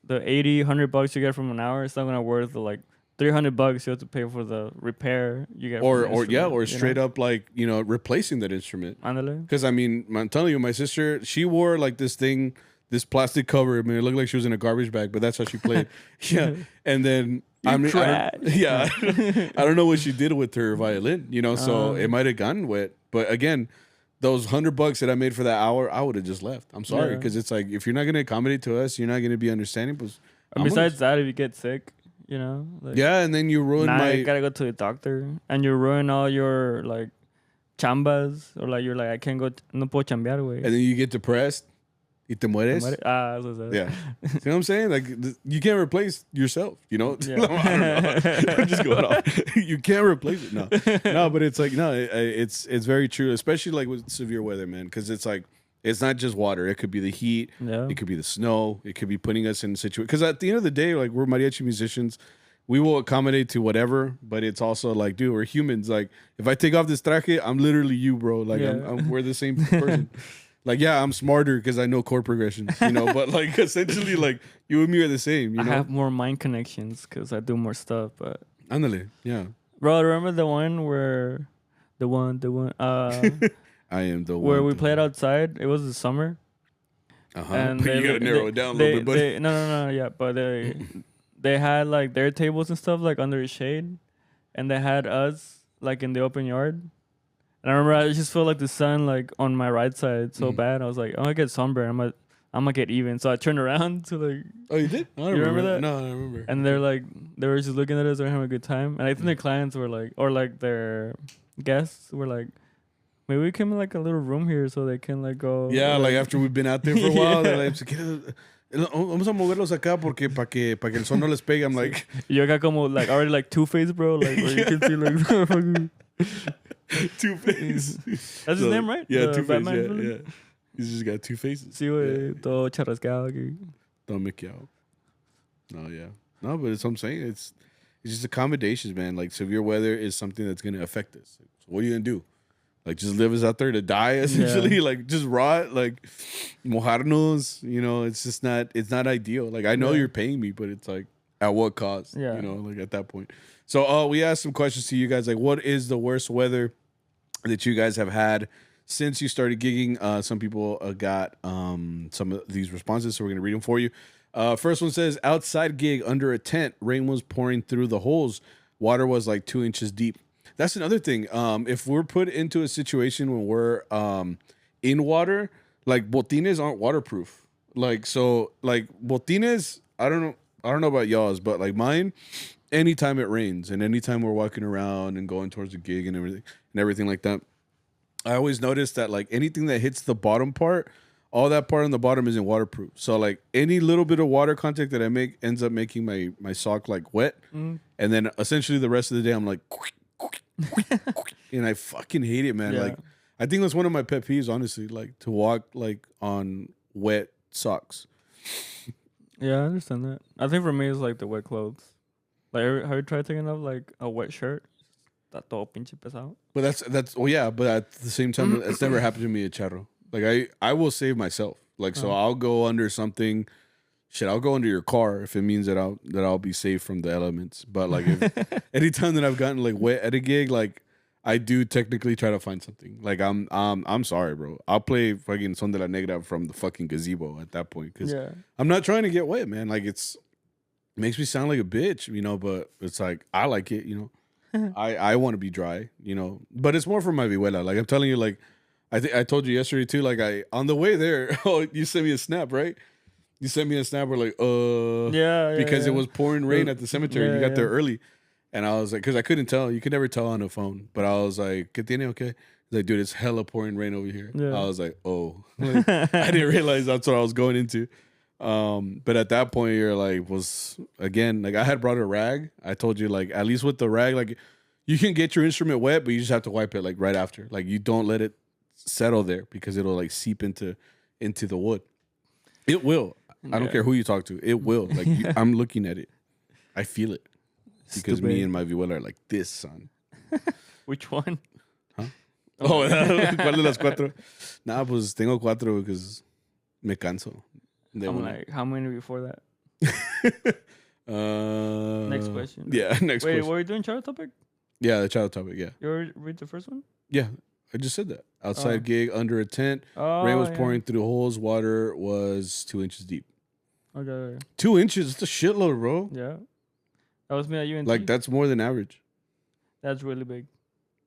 the $80, $100 you get from an hour, it's not gonna worth the like $300 you have to pay for the repair you get. Or straight up like replacing that instrument. Because I mean, I'm telling you, my sister, she wore like this thing. This plastic cover. I mean, it looked like she was in a garbage bag, but that's how she played. Yeah, and then I don't know what she did with her violin. So it might have gotten wet. But again, those $100 that I made for that hour, I would have just left. I'm sorry, because it's like if you're not gonna accommodate to us, you're not gonna be understanding. But besides that, if you get sick, like, and then you ruin you gotta go to the doctor, and you ruin all your like chambas, or like you're like I can't go, no puedo chambear, güey. And then you get depressed. Y te mueres. Yeah. See what I'm saying? Like, you can't replace yourself, Yeah. I don't know. I'm just going off. You can't replace it. No, but it's like, it's very true, especially like with severe weather, man, because it's like, it's not just water. It could be the heat. Yeah. It could be the snow. It could be putting us in a situation. Because at the end of the day, like, we're mariachi musicians. We will accommodate to whatever, but it's also like, dude, we're humans. Like, if I take off this traje, I'm literally you, bro. Like, we're the same person. Like, yeah, I'm smarter because I know chord progressions, but like essentially, like you and me are the same. I have more mind connections because I do more stuff. But Andale, yeah, bro, remember the one where the one I am the one where we played outside. It was the summer. And but you gotta narrow it down a little bit, buddy. No, yeah, but they had like their tables and stuff like under the shade, and they had us like in the open yard. And I remember I just felt like the sun like on my right side so bad. I was like, I'm gonna get sunburned. I'm gonna get even. So I turned around to like. Oh, you did? You remember that? No, I remember. And they were just looking at us and having a good time. And I think their clients were like, or like their guests were like, maybe we come in like a little room here so they can like go. Yeah, like after we've been out there for a while, they're like, vamos a moverlos acá porque para que el son no les pegue. I'm like, yo got como like already like Two-Face, bro. Like where you can see like. Two-Face. That's his name, right? Yeah, Two-Face. Yeah. He's just got two faces. Sí, güey. Todo charrascado aquí. Todo mequeado. No, yeah. No, but it's what I'm saying. It's just accommodations, man. Like, severe weather is something that's going to affect us. So what are you going to do? Like, just live us out there to die, essentially? Yeah. Like, just rot? Like, mojarnos? It's just not, it's not ideal. Like, I know you're paying me, but it's like, at what cost? Yeah. Like, at that point. So we asked some questions to you guys. Like, what is the worst weather that you guys have had since you started gigging? Some people got some of these responses, so we're going to read them for you. First one says, outside gig under a tent. Rain was pouring through the holes. Water was like 2 inches deep. That's another thing. If we're put into a situation when we're in water, like botines aren't waterproof. Like, so like botines, I don't know about y'all's, but like mine, anytime it rains and anytime we're walking around and going towards the gig and everything like that, I always notice that like anything that hits the bottom part, all that part on the bottom isn't waterproof. So like any little bit of water contact that I make ends up making my sock like wet. And then essentially the rest of the day I'm like, and I fucking hate it, man. Yeah. Like I think that's one of my pet peeves, honestly, like to walk like on wet socks. Yeah, I understand that. I think for me it's like the wet clothes. Like have you tried taking off like a wet shirt? That todo pinche pesado. But that's yeah, but at the same time it's never happened to me at Charro. Like I will save myself. Like so I'll go under something. Shit, I'll go under your car if it means that I'll be safe from the elements. But like if anytime that I've gotten like wet at a gig, like I do technically try to find something. Like I'm sorry, bro. I'll play fucking Son de la Negra from the fucking gazebo at that point because I'm not trying to get wet, man. Like it makes me sound like a bitch, but it's like I like it, I want to be dry, But it's more for my vihuela. Like I'm telling you, like I told you yesterday too. Like on the way there, you sent me a snap, right? You sent me a snap. We're like, because it was pouring rain at the cemetery. You got there early, and I was like, because I couldn't tell. You could never tell on the phone. But I was like, ¿Qué tiene? Okay. He's like, dude, it's hella pouring rain over here. Yeah. I was like, oh, like, I didn't realize that's what I was going into. But at that point, you're like, was again, like I had brought a rag. I told you, like, at least with the rag, like You can get your instrument wet, but you just have to wipe it like right after. Like you don't let it settle there because it'll like seep into the wood. It will. I don't care who you talk to. It will. Like I'm looking at it. I feel it. Because me and my vihuela are like this, son. Which one? Huh? Oh, ¿cuál de las cuatro? Nah, pues tengo cuatro because me canso. I'm like, how many before that? Next question. Yeah, next question. Wait, were you doing child topic? Yeah, the child topic, yeah. You already read the first one? Yeah, I just said that. Outside gig under a tent. Rain was pouring through the holes. Water was 2 inches deep. Okay. 2 inches? It's a shitload, bro. Yeah. That was me at UNT. Like, that's more than average. That's really big.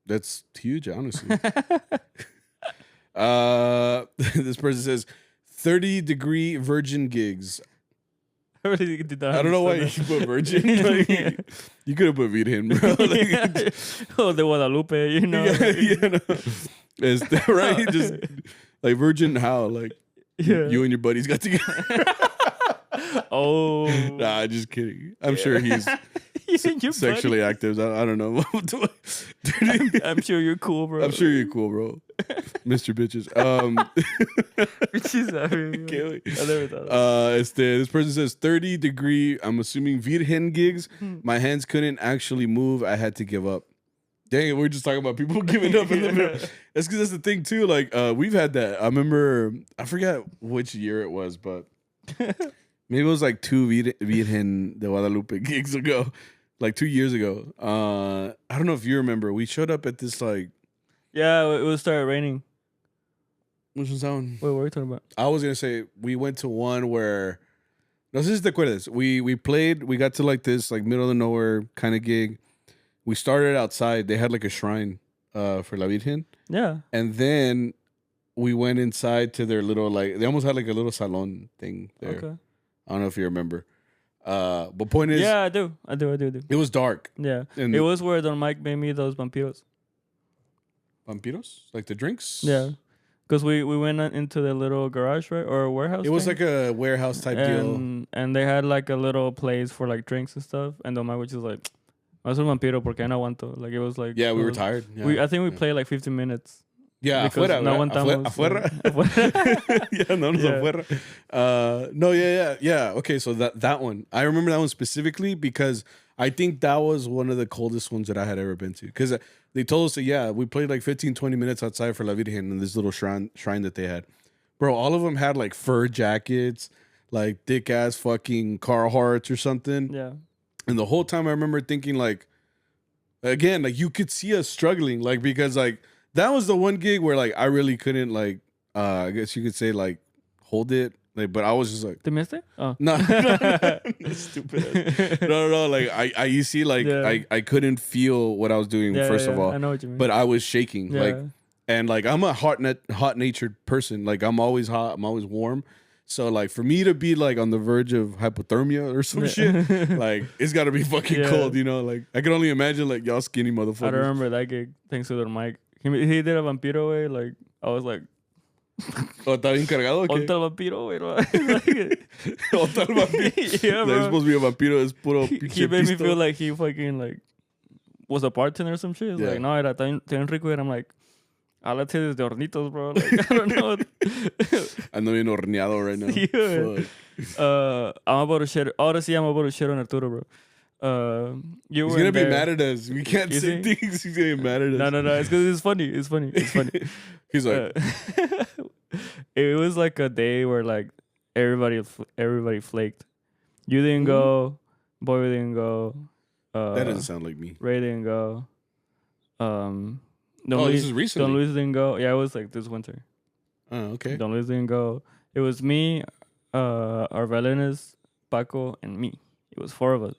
That's huge, honestly. This person says 30-degree virgin gigs. I really did not. I don't know why you put virgin. Like, you could have put virgin, bro. Like, oh, the Guadalupe, you know. No. Is that right? Just like virgin how? Like you and your buddies got together. Oh. Nah, just kidding. I'm sure he's sexually active. I don't know. I'm sure you're cool, bro. I'm sure you're cool, bro. Mr. Bitches. Bitches. I never thought this person says 30-degree, I'm assuming virgen gigs. My hands couldn't actually move. I had to give up. Dang it, we're just talking about people giving up in the middle. That's because that's the thing, too. Like, we've had that. I remember, I forgot which year it was, but maybe it was like 2 Virgen de Guadalupe gigs ago. Like 2 years ago. I don't know if you remember. We showed up at this, like... Yeah, it was started raining. Which was that one? Wait, what are you talking about? I was going to say, we went to one where... No, this is the acuerdas. We played, we got to like this, like middle of nowhere kind of gig. We started outside. They had like a shrine for La Virgen. Yeah. And then we went inside to their little, like, they almost had like a little salon thing there. Okay. I don't know if you remember. But point is... Yeah, I do. It was dark. Yeah. And it was where Don Mike made me those vampiros. Vampiros? Like the drinks? Yeah. Because we went into the little garage, right? Or warehouse. It was like a warehouse type deal. And they had like a little place for like drinks and stuff. And Don Mike was just like, "Haz un vampiro porque no aguanto." Like it was like... Yeah, we were tired. Yeah. I think we played like 15 minutes. Yeah, afuera. No aguantamos. Afuera. Yeah, no, afuera. No, yeah. Okay, so that one. I remember that one specifically because I think that was one of the coldest ones that I had ever been to. Because they told us that, yeah, we played like 15, 20 minutes outside for La Virgen in this little shrine that they had. Bro, all of them had like fur jackets, like thick ass fucking Carhartts or something. Yeah. And the whole time I remember thinking like, again, like you could see us struggling, like because like that was the one gig where like I really couldn't like I guess you could say like hold it. Like, but I was just like, ¿Te miste? Oh. No, stupid. No. Like you see, like I couldn't feel what I was doing. First of all, I know what you mean. But I was shaking, like, and like I'm a hot natured person. Like I'm always hot. I'm always warm. So like for me to be like on the verge of hypothermia or some shit, like it's got to be fucking cold, you know? Like I can only imagine like y'all skinny motherfuckers. I remember that gig. Thanks to their mic. He did a vampiro way. Like I was like. ¿O está bien cargado? ¿Onta el vampiro, güey? ¿Onta el vampiro? Yeah, bro. Like, supposed to be a vampiro. Es puro pinche He made me feel like he fucking like was a bartender or some shit. He's like, no, era tan rico. And I'm like, háblate desde hornitos, bro. Like, I don't know. Ando bien horneado right now. Yeah. I'm about to share. Ahora sí, I'm about to share on Arturo, bro. He's gonna be mad at us. We can't say things. He's gonna be mad at us. No. It's because it's funny. It's funny. He's like, it was like a day where like everybody flaked. You didn't go. Boy didn't go. That doesn't sound like me. Ray didn't go. This is recently. Don Luis didn't go. Yeah, it was like this winter. Oh, okay. Don Luis didn't go. It was me, Arvelenes, Paco, and me. It was 4 of us.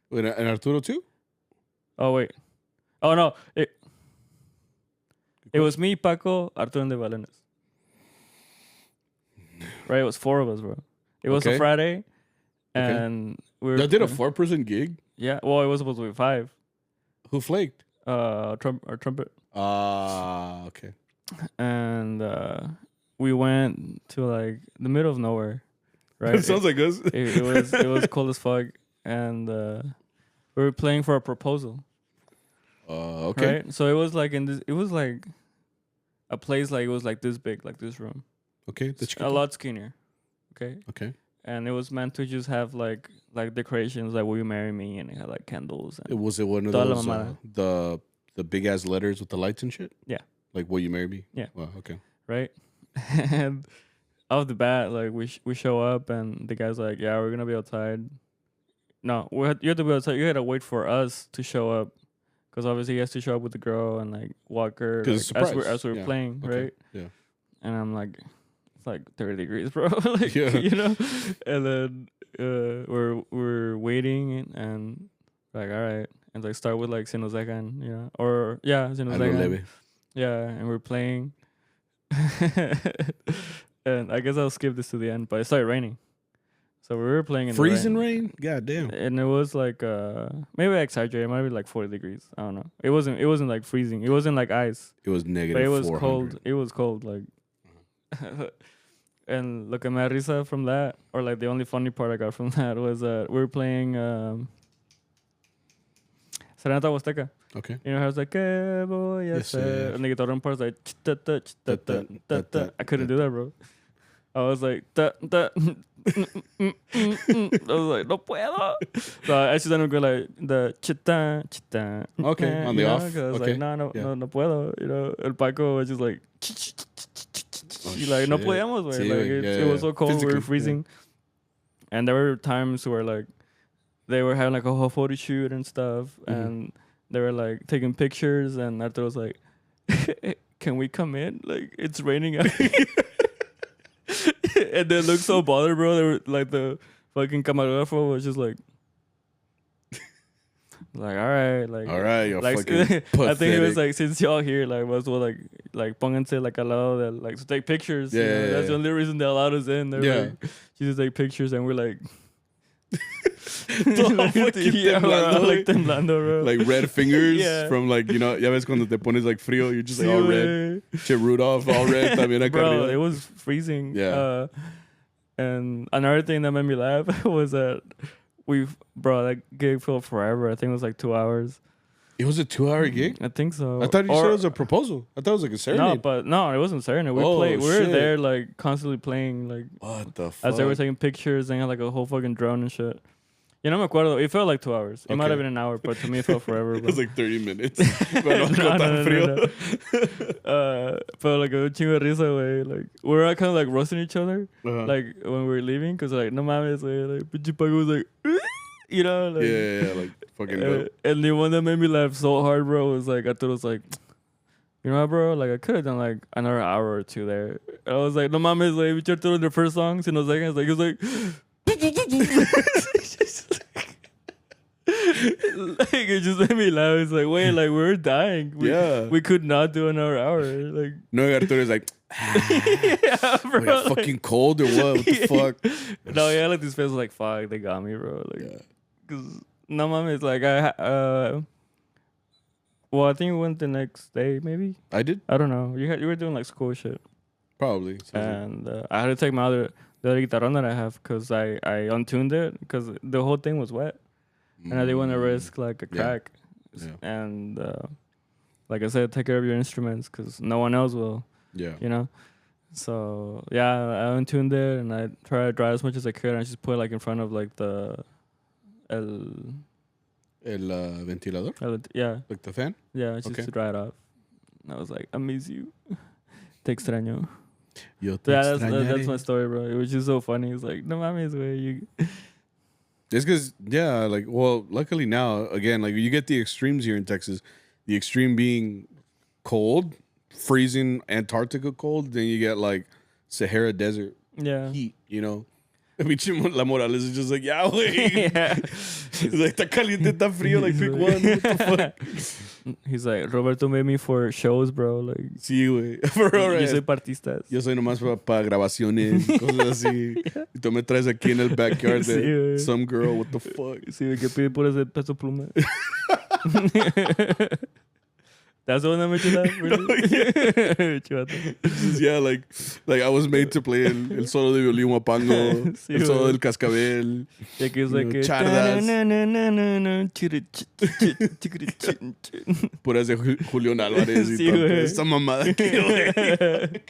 Wait, and Arturo too? Oh, wait. Oh, no. It was me, Paco, Arturo, and the Valenes. Right? It was 4 of us, bro. It was a Friday. And we were... Y'all did a 4-person gig? Yeah. Well, it was supposed to be 5. Who flaked? Our trumpet. Okay. And we went to like the middle of nowhere. Right? It sounds like us. It was cold as fuck. And we were playing for a proposal. Okay. Right. So it was like in this. It was like a place like it was like this big, like this room. Okay. A lot skinnier. Okay. Okay. And it was meant to just have like decorations like "Will you marry me?" and it had like candles. And Was it one of toda la those mamada. the big ass letters with the lights and shit? Yeah. Like "Will you marry me?" Yeah. Wow. Okay. Right. And off the bat, like we show up and the guy's like, "Yeah, we're gonna be outside." No, you have to be outside. You had to wait for us to show up, because obviously he has to show up with the girl and like walk her like, as we're playing, Okay. right? Yeah. And I'm like, it's like 30 degrees, bro. Like, Yeah. you know. And then we're waiting and like, all right, and like start with like Sinozekan, you know, or yeah, Sinozekan. Yeah, and we're playing. And I guess I'll skip this to the end, but it started raining. So we were playing in freezing the rain. God damn. And it was like maybe I exaggerated. It might be like 40 degrees. I don't know. It wasn't like freezing. It wasn't like ice. It was negative. But it was 400. cold. It was cold. Like, and look at my risa from that, or like the only funny part I got from that was we were playing Serenata Huasteca. Okay. You know how it's like, ¿Qué voy a hacer? And the guitar part's like, I couldn't do that, bro. I was like, I was like, no puedo. So I just ended up going like the chita. Okay, on the off. I was like, no puedo. You know, El Paco was just like, like no podíamos, güey. Sí, like it was so cold, physically, we were freezing. Yeah. And there were times where like they were having like a whole photo shoot and stuff, and they were like taking pictures, and Arturo was like, "Can we come in? Like it's raining out." And they looked so bothered, bro. They were like the fucking camarógrafo was just like, all right, you're like, fucking pathetic. I think it was like, since y'all here, like, was well, like pónganse like al lado de, like, to take pictures. Yeah, you know? yeah, That's the only reason they allowed us in. They're like, just take pictures, and we're like, like temblando, bro. Like red fingers from like, you know, ya ves cuando te pones like frío, you're just like all red. Che Rudolph, all red también acá Bro, arriba. it was freezing. Yeah. And another thing that made me laugh was that that gig felt forever. I think it was like 2 hours. It was a 2-hour gig? I think so. I thought you said it was a proposal. I thought it was like a serenade. No, it wasn't serenade. We were there like constantly playing, like, what the fuck? as they were taking pictures, and had like a whole fucking drone and shit. You know, me acuerdo. It felt like 2 hours. It might have been an hour, but to me it felt forever. It was like 30 minutes. No. But like a chingo de risa, way. Like we were kind of like roasting each other, like when we were leaving, because like no mames, way. Like pinche Paco was like, you know, like yeah, like fucking dope. And the one that made me laugh so hard, bro, was like I thought it was like, you know what, bro? Like I could have done like another hour or two there. I was like, no mames, like we tried to do the first songs, and I was like, he was like. Like it just made me laugh. It's like, wait, like we're dying. We could not do another hour. Like no, Arturo's like, yeah, bro. We got fucking cold or what? What the fuck? No, yeah, like this face was like, fuck, they got me, bro. Like, cause no, mom, it's like well, I think we went the next day, maybe. I did. I don't know. You were doing like school shit. Probably. And I had to take my the other guitarón that I have, because I untuned it because the whole thing was wet. And I didn't want to risk like a crack. Yeah. And like I said, take care of your instruments because no one else will. Yeah. You know? So, yeah, I untuned it and I tried to dry as much as I could. And I just put it like in front of like the... El ventilador? Yeah. Like the fan? Yeah, just to dry it off. And I was like, I miss you. Te extraño. Yo te extrañaré. That's my story, bro. It was just so funny. It's like, no mames, güey. You... It's because, like, well, luckily now, again, like, you get the extremes here in Texas. The extreme being cold, freezing Antarctica cold. Then you get, like, Sahara Desert heat, you know? La Morales is just like, yeah, güey. Yeah. He's like, está caliente, está frío, like, pick one. What the fuck? He's like, Roberto made me for shows, bro. Like, sí, güey. For real, yo soy partistas. Yo soy nomás para grabaciones, cosas así. Y tú me traes aquí en el backyard de some girl, what the fuck. Sí, que pide por ese peso pluma. That's the one that made you laugh, really? Just, yeah, like I was made to play el solo de violín guapango, Sí, el solo güey. del cascabel. Yeah, que es like Chardas. Puras de Julián Álvarez y Sí, todo. güey. Esta mamada aquí, güey.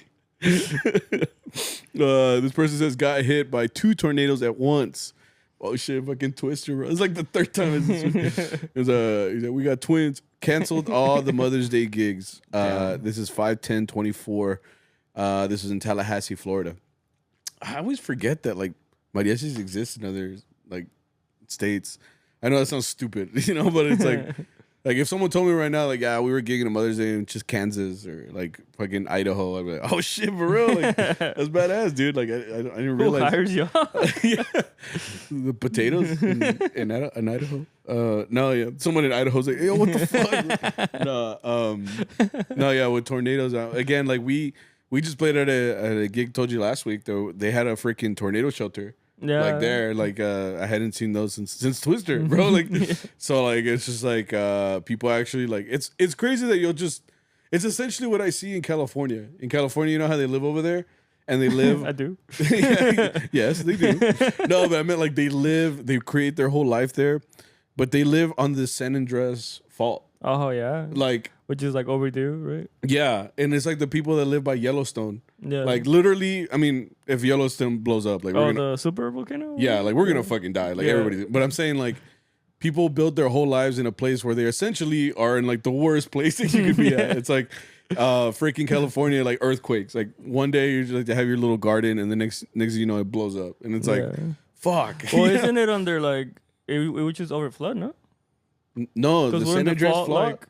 This person says got hit by 2 tornadoes at once. Oh shit, fucking Twister, bro. It's like the 3rd time. He's like, we got twins. Canceled all the Mother's Day gigs. This is 5/10/24. This is in Tallahassee, Florida. I always forget that like mariachis exist in other like states. I know that sounds stupid, but it's like if someone told me right now, like, yeah, we were gigging a Mother's Day in just Kansas or like fucking Idaho, I'd be like, oh shit, for real, like that's badass, dude. Like I didn't realize. Who hires y'all? Yeah, the potatoes in Idaho. No, yeah, someone in Idaho's like, yo, what the fuck? No, yeah, with tornadoes. Again, like we just played at a gig. Told you last week though, they had a freaking tornado shelter. Yeah. Like there, like I hadn't seen those since Twister, bro. Like so, like it's just like people actually like it's crazy that it's essentially what I see in California. In California, you know how they live over there, and they live. I do. Yes, they do. No, but I meant like they create their whole life there, but they live on the San Andreas Fault. Oh yeah. Like which is like overdue, right? yeah, and it's like the people that live by Yellowstone. Yeah. Like literally, I mean, if Yellowstone blows up, like the super volcano. yeah, like we're gonna fucking die, like everybody. But I'm saying like people build their whole lives in a place where they essentially are in like the worst place that you could be at. It's like freaking California, like earthquakes. Like one day you just like to have your little garden, and the next you know it blows up, and it's like fuck. Well, isn't it under like which is over flood, no? No, the San Andreas Fault. Like,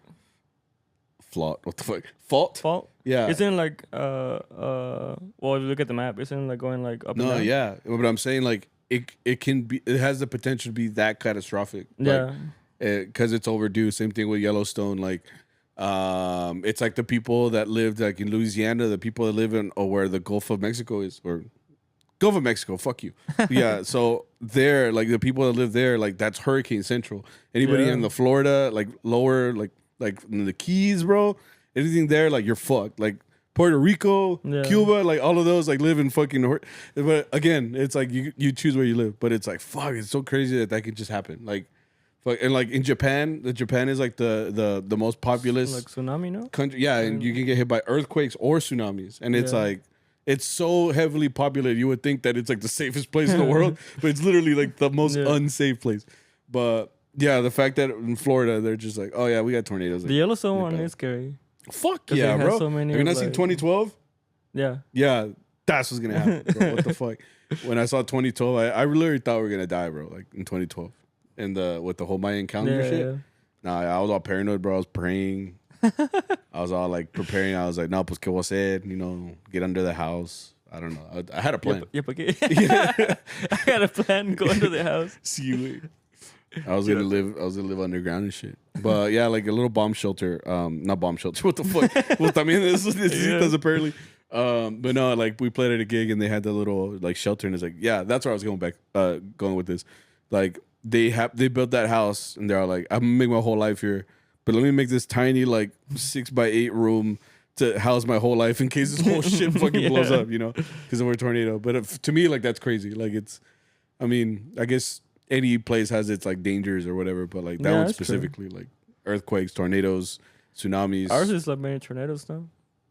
Fault. What the fuck? Fault. Yeah. Isn't like well, if you look at the map, isn't like going like up and down? Yeah. But I'm saying like it can be, it has the potential to be that catastrophic. Yeah. Because it's overdue. Same thing with Yellowstone. Like it's like the people that lived like in Louisiana, the people that live in where the Gulf of Mexico is, or Gulf of Mexico, fuck you. Yeah, so there, like the people that live there, like that's Hurricane Central. Anybody in the Florida, like lower, like in the Keys, bro, anything there, like you're fucked. Like Puerto Rico, Cuba, like all of those, like live in fucking. But again, it's like you choose where you live. But it's like fuck, it's so crazy that could just happen. Like, fuck, and like in Japan, Japan is like the most populous like tsunami, no? country. Yeah, and you can get hit by earthquakes or tsunamis, and it's like. It's so heavily populated. You would think that it's like the safest place in the world, but it's literally like the most unsafe place. But yeah, the fact that in Florida they're just like, oh yeah, we got tornadoes. The Yellowstone one is scary. Fuck yeah, bro. So many have you not seen 2012? Yeah. Yeah, that's what's gonna happen, bro. What the fuck? When I saw 2012, I literally thought we were gonna die, bro. Like in 2012, and with the whole Mayan calendar shit. Yeah. Nah, I was all paranoid, bro. I was praying. I was all like preparing. I was like, no, pues que voy a hacer? You know, get under the house. I don't know. I had a plan. I got a plan. Go under the house. See you. I was gonna live underground and shit. But yeah, like a little bomb shelter. Not bomb shelter. What the fuck? Well, también necesitas apparently. But no, like we played at a gig and they had the little like shelter, and it's like, yeah, that's where I was going with this. Like they built that house and they're like, I'm gonna make my whole life here. But let me make this tiny like 6x8 room to house my whole life in case this whole shit fucking blows up, you know, because of a tornado. But to me, like that's crazy. Like I mean, I guess any place has its like dangers or whatever, but like that one specifically, like earthquakes, tornadoes, tsunamis. Ours is like many tornadoes now.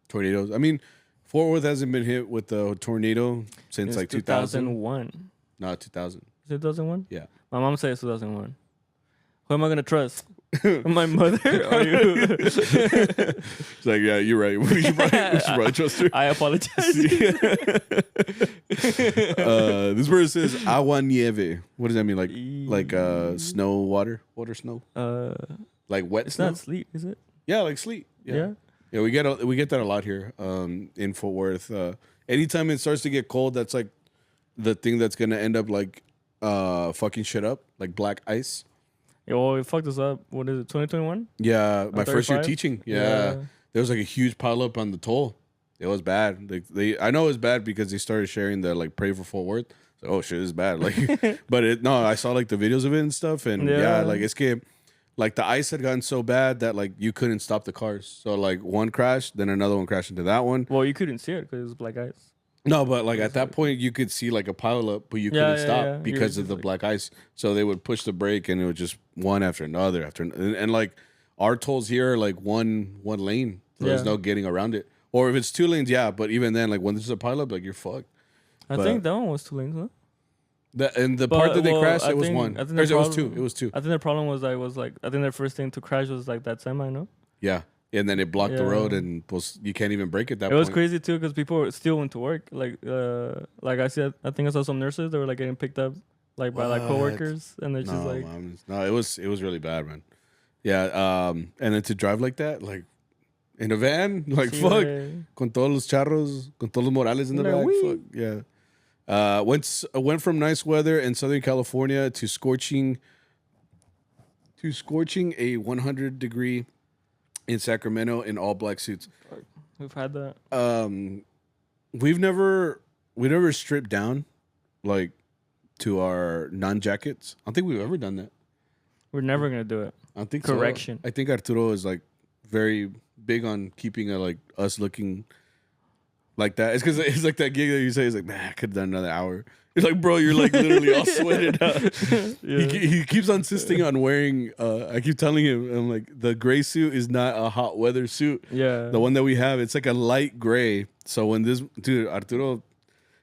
Tornadoes. I mean, Fort Worth hasn't been hit with a tornado since like 2001. No, 2000. Is it 2001? Yeah. My mom said it's 2001. Who am I gonna trust? My mother or you? It's like, yeah, you're right. We should probably trust her. I apologize. This word says agua nieve. What does that mean? Like snow, water, snow. Like wet. It's snow? not sleet, is it? Yeah, like sleet. Yeah. We get that a lot here. In Fort Worth. Anytime it starts to get cold, that's like the thing that's gonna end up like fucking shit up, like black ice. Yo, it fucked us up. What is it, 2021? Yeah, my first year teaching. Yeah. There was like a huge pile up on the toll. It was bad. Like I know it was bad because they started sharing the like pray for Fort Worth. So, oh shit, it's bad. Like, but I saw like the videos of it and stuff, and yeah like it's que like the ice had gotten so bad that like you couldn't stop the cars. So like one crashed, then another one crashed into that one. Well, you couldn't see it because it was black ice. No, but like at that point you could see like a pile up, but you couldn't stop because of the black ice. So they would push the brake, and it would just one after another and like our tolls here are like one lane. So there's no getting around it. Or if it's 2 lanes, yeah. But even then, like when there's a pile up, like you're fucked. I think that one was 2 lanes, huh? The part that they crashed, it was one. I think It was two. It was two. I think the problem was I think the first thing to crash was like that semi, no? Yeah. And then it blocked the road, and you can't even brake at that point. It was crazy too because people still went to work. Like I said, I think I saw some nurses that were like getting picked up like by like coworkers, and they're just like, no, it was really bad, man. Yeah. And then to drive like that, like in a van, like fuck, con todos los charros, con todos los morales in the back, fuck, yeah. Went from nice weather in Southern California to scorching a 100-degree in Sacramento in all black suits. We've had that. We never stripped down like to our non-jackets. I don't think we've ever done that. We're never gonna do it. I think correction. So. I think Arturo is like very big on keeping like us looking like that. It's because it's like that gig that you say is like, man, I could have done another hour. It's like, bro, you're like literally all sweated out. He keeps insisting on wearing. I keep telling him, I'm like, the gray suit is not a hot weather suit. Yeah, the one that we have, it's like a light gray. So when this dude Arturo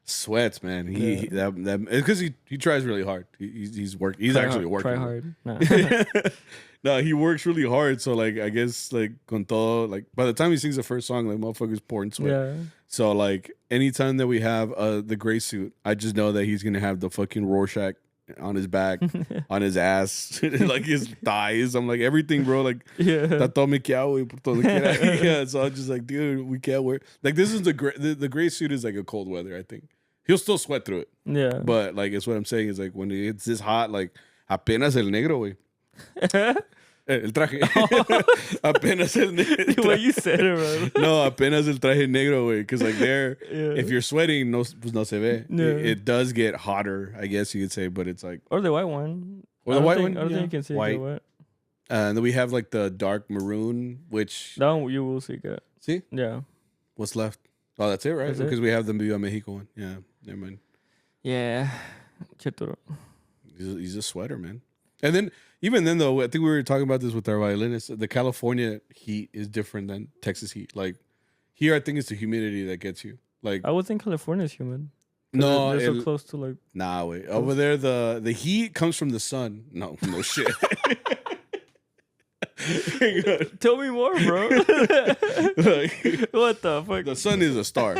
sweats, man, it's because he tries really hard. He's actually working. Try hard. Nah. No, he works really hard. So like, I guess like con todo, like by the time he sings the first song, like motherfucker's pouring sweat. Yeah. So like anytime that we have the gray suit, I just know that he's gonna have the fucking Rorschach on his back, on his ass, like his thighs. I'm like everything, bro. Like tato me que hago por todo que yeah. So I'm just like, dude, we can't wear like this is the gray suit is like a cold weather. I think he'll still sweat through it. Yeah. But like it's what I'm saying is like when it's this hot, like apenas el negro, güey. El traje. Apenas el negro. The way you said it, bro. No, apenas el traje negro, güey. Because like there, if you're sweating, no se ve. Yeah. It does get hotter, I guess you could say, but it's like. Or the white one. Or the white one. I don't think you can see white. It wet. And then we have like the dark maroon, which. That one you will see good. See? Yeah. What's left? Oh, that's it, right? That's because we have the Viva Mexico one. Yeah. Never mind. Yeah. He's a sweater, man. And then, even then, though, I think we were talking about this with our violinist. The California heat is different than Texas heat. Like, here, I think it's the humidity that gets you. Like, I would think California is humid. No, they're so close to like. Nah, wait. Over there, the heat comes from the sun. No shit. Tell me more, bro. Like, what the fuck? The sun is a star.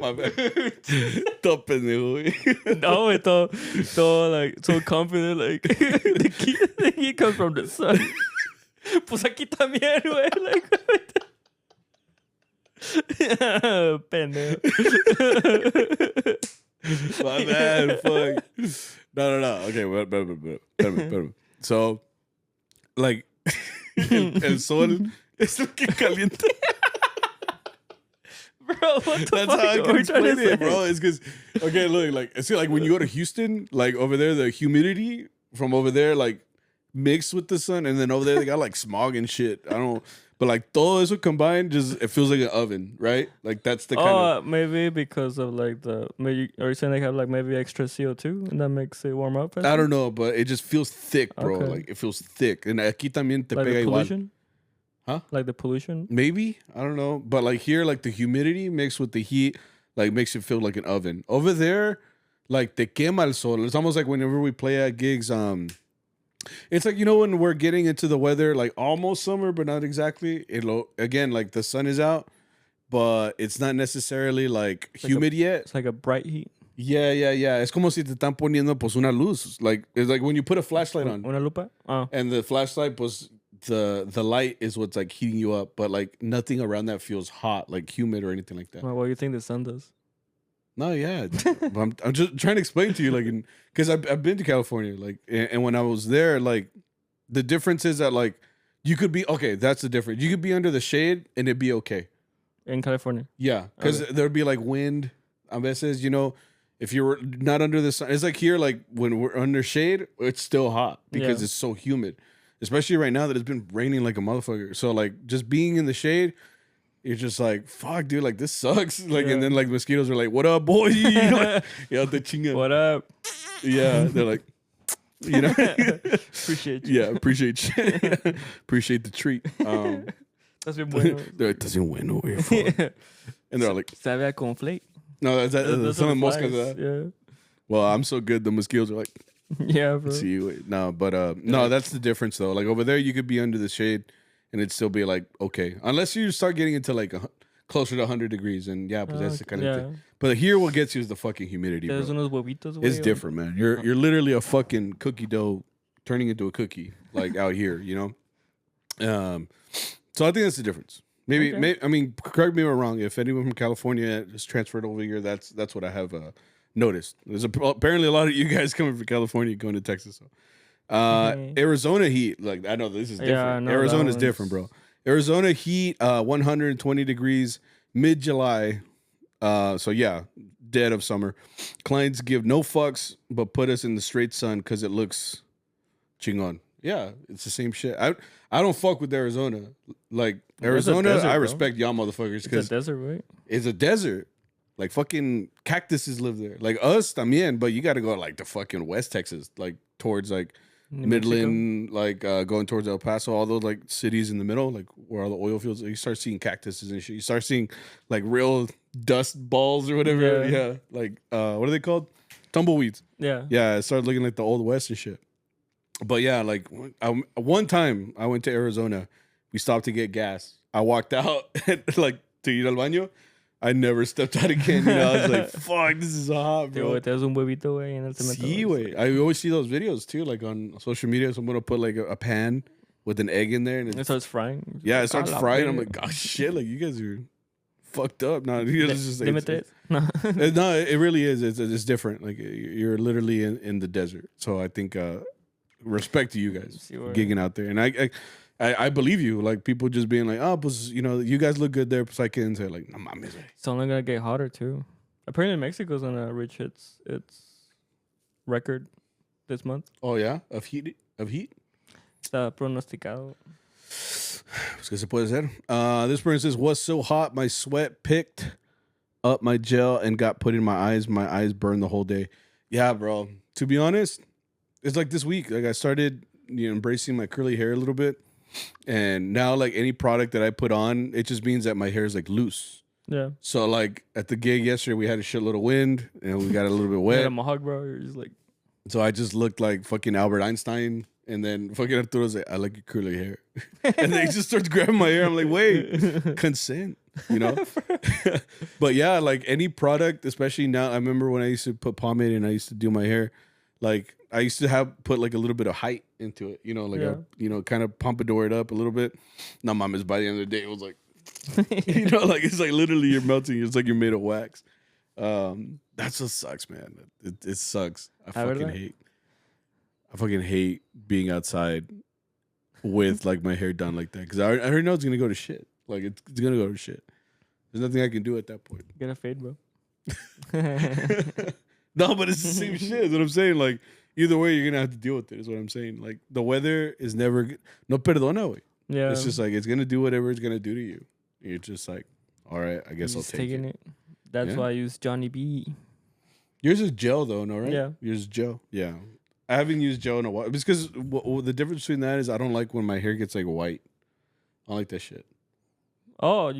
My bad. Todo pendejo, güey. No, it's todo like so confident, like the heat comes from the sun. Pues aquí también, güey. Like, pendejo. My bad, fuck. No. Okay, espérame. So, like, el sol es lo que calienta. Bro, what the That's fuck? how I can explain it, bro. It's because, okay, look, like, see, like when you go to Houston, like over there, the humidity from over there, like mixed with the sun, and then over there they got like smog and shit. I don't, but like todo eso combined, just it feels like an oven, right? Like that's the kind of maybe because of like maybe are you saying they have like maybe extra CO2 and that makes it warm up? I don't know, but it just feels thick, bro. Okay. Like it feels thick, and aquí también te like pega the igual. pollution? Huh? Like the pollution? Maybe. I don't know. But like here, like the humidity mixed with the heat, like makes it feel like an oven. Over there, like te quema el sol. It's almost like whenever we play at gigs, it's like, you know, when we're getting into the weather, like almost summer, but not exactly. Again, like the sun is out, but it's not necessarily like humid yet. It's like a bright heat. Yeah. Es como si te están poniendo pues una luz. Like it's like when you put a flashlight on. Una lupa? Oh. And the flashlight pues the light is what's like heating you up, but like nothing around that feels hot, like humid or anything like that. Well, what do you think the sun does? No, yeah. I'm just trying to explain to you, like, because I've been to California, like, and when I was there, like, the difference is that, like, you could be, okay, that's the difference. You could be under the shade and it'd be okay. In California? Yeah, because there'd be, like, wind. A veces, you know, if you're not under the sun, it's like here, like when we're under shade, it's still hot because it's so humid. Especially right now that it's been raining like a motherfucker. So like just being in the shade, you're just like, fuck, dude, like this sucks. Like, and then like mosquitoes are like, what up, boy? Like, the chinga. What up? Yeah, they're like, you know, appreciate you. Yeah, appreciate you. Appreciate the treat. That's bien bueno. They're like, that's bien bueno, and they're all like, sabe a conflate. No, that's some of the moscas. Yeah. Well, I'm so good. The mosquitoes are like, yeah, bro. See, no, but no, that's the difference though. Like over there, you could be under the shade, and it'd still be like okay, unless you start getting into like closer to 100 degrees, and but that's the kind of thing. But here, what gets you is the fucking humidity. Bro. Unos huevitos, it's different, man. You're literally a fucking cookie dough turning into a cookie, like out here, you know. So I think that's the difference. Maybe I mean, correct me if I'm wrong. If anyone from California is transferred over here, that's what I have noticed. There's apparently a lot of you guys coming from California going to Texas. So. Arizona heat, like I know this is different. Arizona's different, bro. Arizona heat, 120 degrees, mid-July. So yeah, dead of summer. Clients give no fucks, but put us in the straight sun because it looks chingon. Yeah, it's the same shit. I don't fuck with Arizona. Like Arizona, desert, I respect y'all motherfuckers because it's a desert, right? It's a desert. Like fucking cactuses live there. Like us, también, but you got to go like to fucking West Texas, like towards like Midland, like going towards El Paso, all those like cities in the middle, like where all the oil fields. You start seeing cactuses and shit. You start seeing like real dust balls or whatever. Yeah. Like what are they called? Tumbleweeds. Yeah. Yeah. It started looking like the old West and shit. But yeah, like one time I went to Arizona, we stopped to get gas. I walked out like to ir al baño. I never stepped out again. You know, I was like, "Fuck, this is hot, bro." Te das un huevito, güey, en el cemento. Sí, güey. I always see those videos too, like on social media. Someone will put like a pan with an egg in there, and it starts frying. Yeah, it starts frying. I'm like, "Oh shit!" Like you guys are fucked up. No, it's just like, no, it really is. It's different. Like you're literally in the desert. So I think respect to you guys gigging out there, and I believe you. Like people just being like, oh, pues, you know, you guys look good there. Pues I can say like, no mames. It's only gonna get hotter too. Apparently Mexico's gonna reach its record this month. Oh yeah, of heat. Está pronosticado. Pues que se puede hacer. This person says, "Was so hot, my sweat picked up my gel and got put in my eyes. My eyes burned the whole day." Yeah, bro. To be honest, it's like this week. Like I started, embracing my curly hair a little bit. And now, like any product that I put on, it just means that my hair is like loose. Yeah. So, like at the gig yesterday, we had a shitload of wind and we got a little bit wet. You had a mohawk, bro. You're just like. So I just looked like fucking Albert Einstein, and then fucking Arturo's like, "I like your curly hair," and then he just starts grabbing my hair. I'm like, "Wait, consent," you know? But yeah, like any product, especially now. I remember when I used to put pomade and I used to do my hair, like. I used to put like a little bit of height into it, like kind of pompadour it up a little bit. No, mames, by the end of the day, it was like, like it's like literally you're melting. It's like you're made of wax. That just sucks, man. It sucks. I fucking hate being outside with like my hair done like that because I already know it's gonna go to shit. Like it's gonna go to shit. There's nothing I can do at that point. Get a fade, bro. No, but it's the same shit. Is what I'm saying. Like. Either way, you're going to have to deal with it, is what I'm saying. Like, the weather is never... No perdona, güey. Yeah. It's just like, it's going to do whatever it's going to do to you. You're just like, all right, I guess I'll take it. That's why I use Johnny B. Yours is gel, though, no, right? Yeah. Yours is gel. Yeah. I haven't used gel in a while. It's because the difference between that is I don't like when my hair gets, like, white. I don't like that shit. Oh,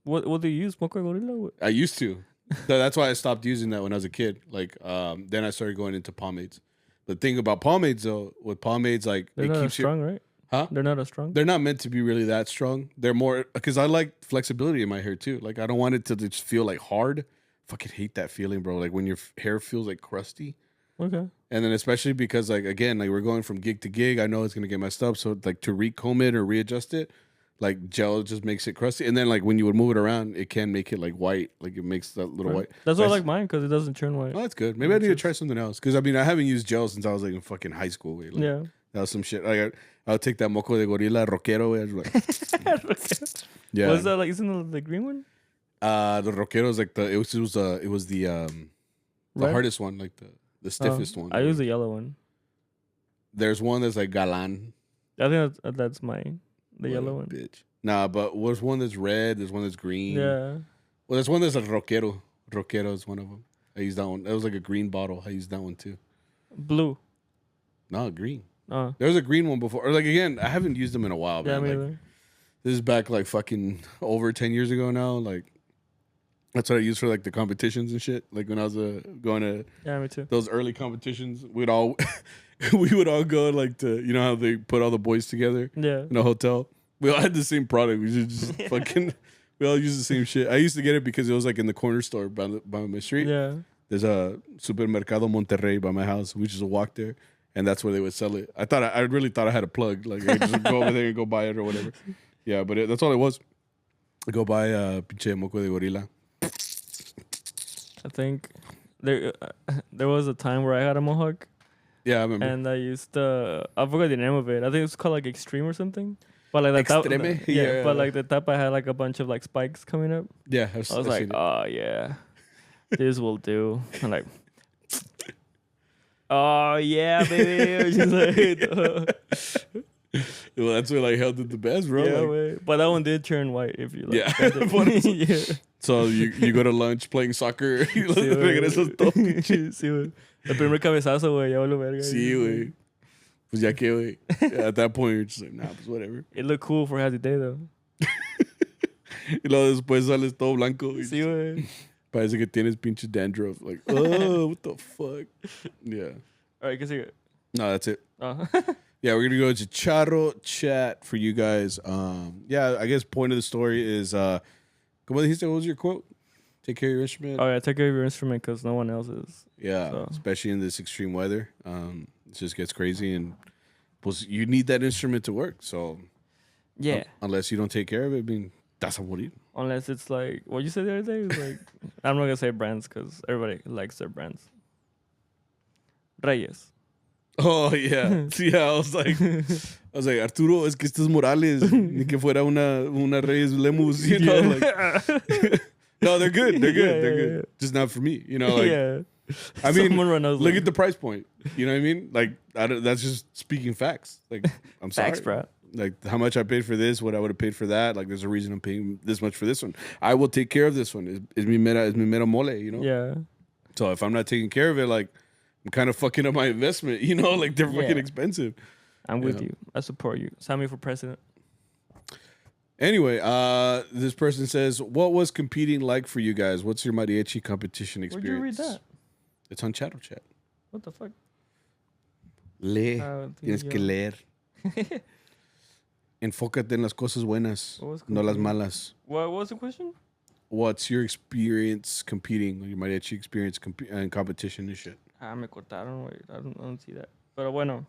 what do you use? Mocha Gorilla? I used to. That's why I stopped using that when I was a kid. Like, then I started going into pomades. The thing about pomades, though, with pomades, like they're not as strong, right? Huh? They're not as strong. They're not meant to be really that strong. They're more because I like flexibility in my hair too. Like I don't want it to just feel like hard. Fucking hate that feeling, bro. Like when your hair feels like crusty. Okay. And then especially because like again, like we're going from gig to gig. I know it's gonna get messed up. So like to recomb it or readjust it, like gel just makes it crusty. And then like when you would move it around, it can make it like white. Like it makes that little white. That's why I like mine because it doesn't turn white. Oh, that's good. Maybe I need to try something else. Because I mean, I haven't used gel since I was like in fucking high school. Like, yeah. That was some shit. Like I'll take that moco de gorila rockero. Like, yeah. What's that like? Isn't it the green one? The rockero is like it was the The Red? hardest one, like the stiffest one. I use the yellow one. There's one that's like galan. I think that's mine. The What yellow a one. bitch. Nah, but there's one that's red. There's one that's green. Yeah. Well, there's one that's a rockero. Rockero is one of them. I used that one. That was like a green bottle. I used that one too. Blue. No, green. Oh. There was a green one before. Or like again, I haven't used them in a while, Yeah, man. me Like, either. this is back like fucking over 10 years ago now. Like that's what I used for like the competitions and shit. Like when I was going to Yeah, me too. those early competitions, we would all go like to, you know how they put all the boys together Yeah. in a hotel. We all had the same product. We just fucking we all used the same shit. I used to get it because it was like in the corner store by my street. Yeah. There's a Supermercado Monterrey by my house. We just walk there, and that's where they would sell it. I really thought I had a plug. Like I just go over there and go buy it or whatever. Yeah, but that's all it was. I go buy pinche moco de gorila. I think there was a time where I had a mohawk Yeah, I remember. and I used I forgot the name of it. I think it's called like Extreme or something. But like the top, Extreme? yeah, Yeah. But like the top, I had like a bunch of like spikes coming up. Yeah, I was like, oh yeah, this will do. I'm like, oh yeah, baby. She's like, well, that's what like held it the best, bro. yeah, Like, wait. But that one did turn white if you like. Yeah. bend it. Yeah. so you go to lunch playing soccer. Y Sí, güey. regresas todo. Sí, güey. El primer cabezazo, güey, ya valió verga. Sí, güey. Pues ya que, güey. Yeah, at that point, you're just like, nah, pues whatever. It looked cool for half the day, though. Y luego después sales todo blanco. Y Sí, güey. parece que tienes pinche dandruff. Like, oh, what the fuck? Yeah. All right, ¿qué sigue? No, that's it. Oh. Yeah, we're gonna go to Charro chat for you guys. Yeah, I guess point of the story is como dijiste, what was your quote? Take care of your instrument. Oh, yeah, take care of your instrument because no one else is. Yeah, So. especially in this extreme weather. It just gets crazy, and pues, you need that instrument to work. So Yeah. unless you don't take care of it, I mean, that's a morir. Unless it's like, what you said the other day? It's like, I'm not going to say brands because everybody likes their brands. Reyes. Oh yeah, yeah. I was like, Arturo, es que estos Morales, ni que fuera una Reyes Lemus, you know, like. No, they're good. They're good. Yeah, they're yeah, good. yeah. Just not for me, you know. Like, Yeah. I mean, Someone knows look them. at the price point. You know what I mean? Like, that's just speaking facts. Like, I'm sorry. Facts, bro. Like, how much I paid for this, what I would have paid for that. Like, there's a reason I'm paying this much for this one. I will take care of this one. It's mi mera mole, you know? Yeah. So if I'm not taking care of it, like, I'm kind of fucking up my investment, you know? Like, they're Yeah. fucking expensive. I'm with Yeah. you. I support you. Sign me for president. Anyway, this person says, what was competing like for you guys? What's your mariachi competition Where'd experience? you read that? It's on Chatro Chat. What the fuck? Lee. Tienes Tienes que leer. Enfócate en las cosas buenas, What was no las competing? malas. What was the question? What's your experience competing, your mariachi experience in competition and shit? Ah, me cortaron, güey. I don't see that. Pero bueno.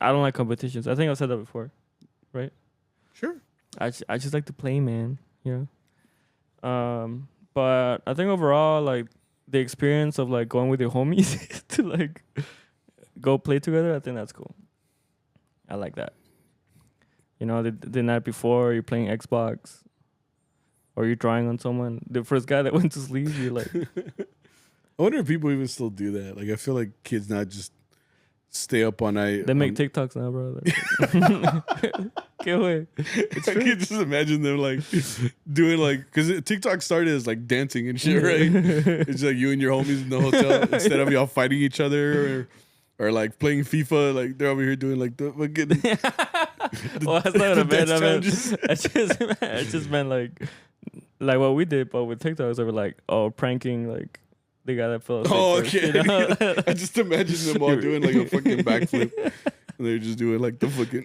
I don't like competitions. I think I've said that before. Right? Sure. I just like to play, man. You know? But I think overall, like, the experience of, like, going with your homies to, like, go play together, I think that's cool. I like that. You know, the night before, you're playing Xbox. Or you're drawing on someone. The first guy that went to sleep, you're like... I wonder if people even still do that. Like, I feel like kids not just stay up all night. They make TikToks now, bro. Qué güey. I can just imagine them like doing like, because TikTok started as like dancing and shit, right? It's like you and your homies in the hotel instead of y'all fighting each other or like playing FIFA. Like they're over here doing like the fucking. Well, that's not what I meant. dance I just meant like what we did, but with TikToks, they were like, pranking like the guy that fell asleep. Oh, first, okay. you know? I just imagine them all doing like a fucking backflip, and they're just doing like the fucking.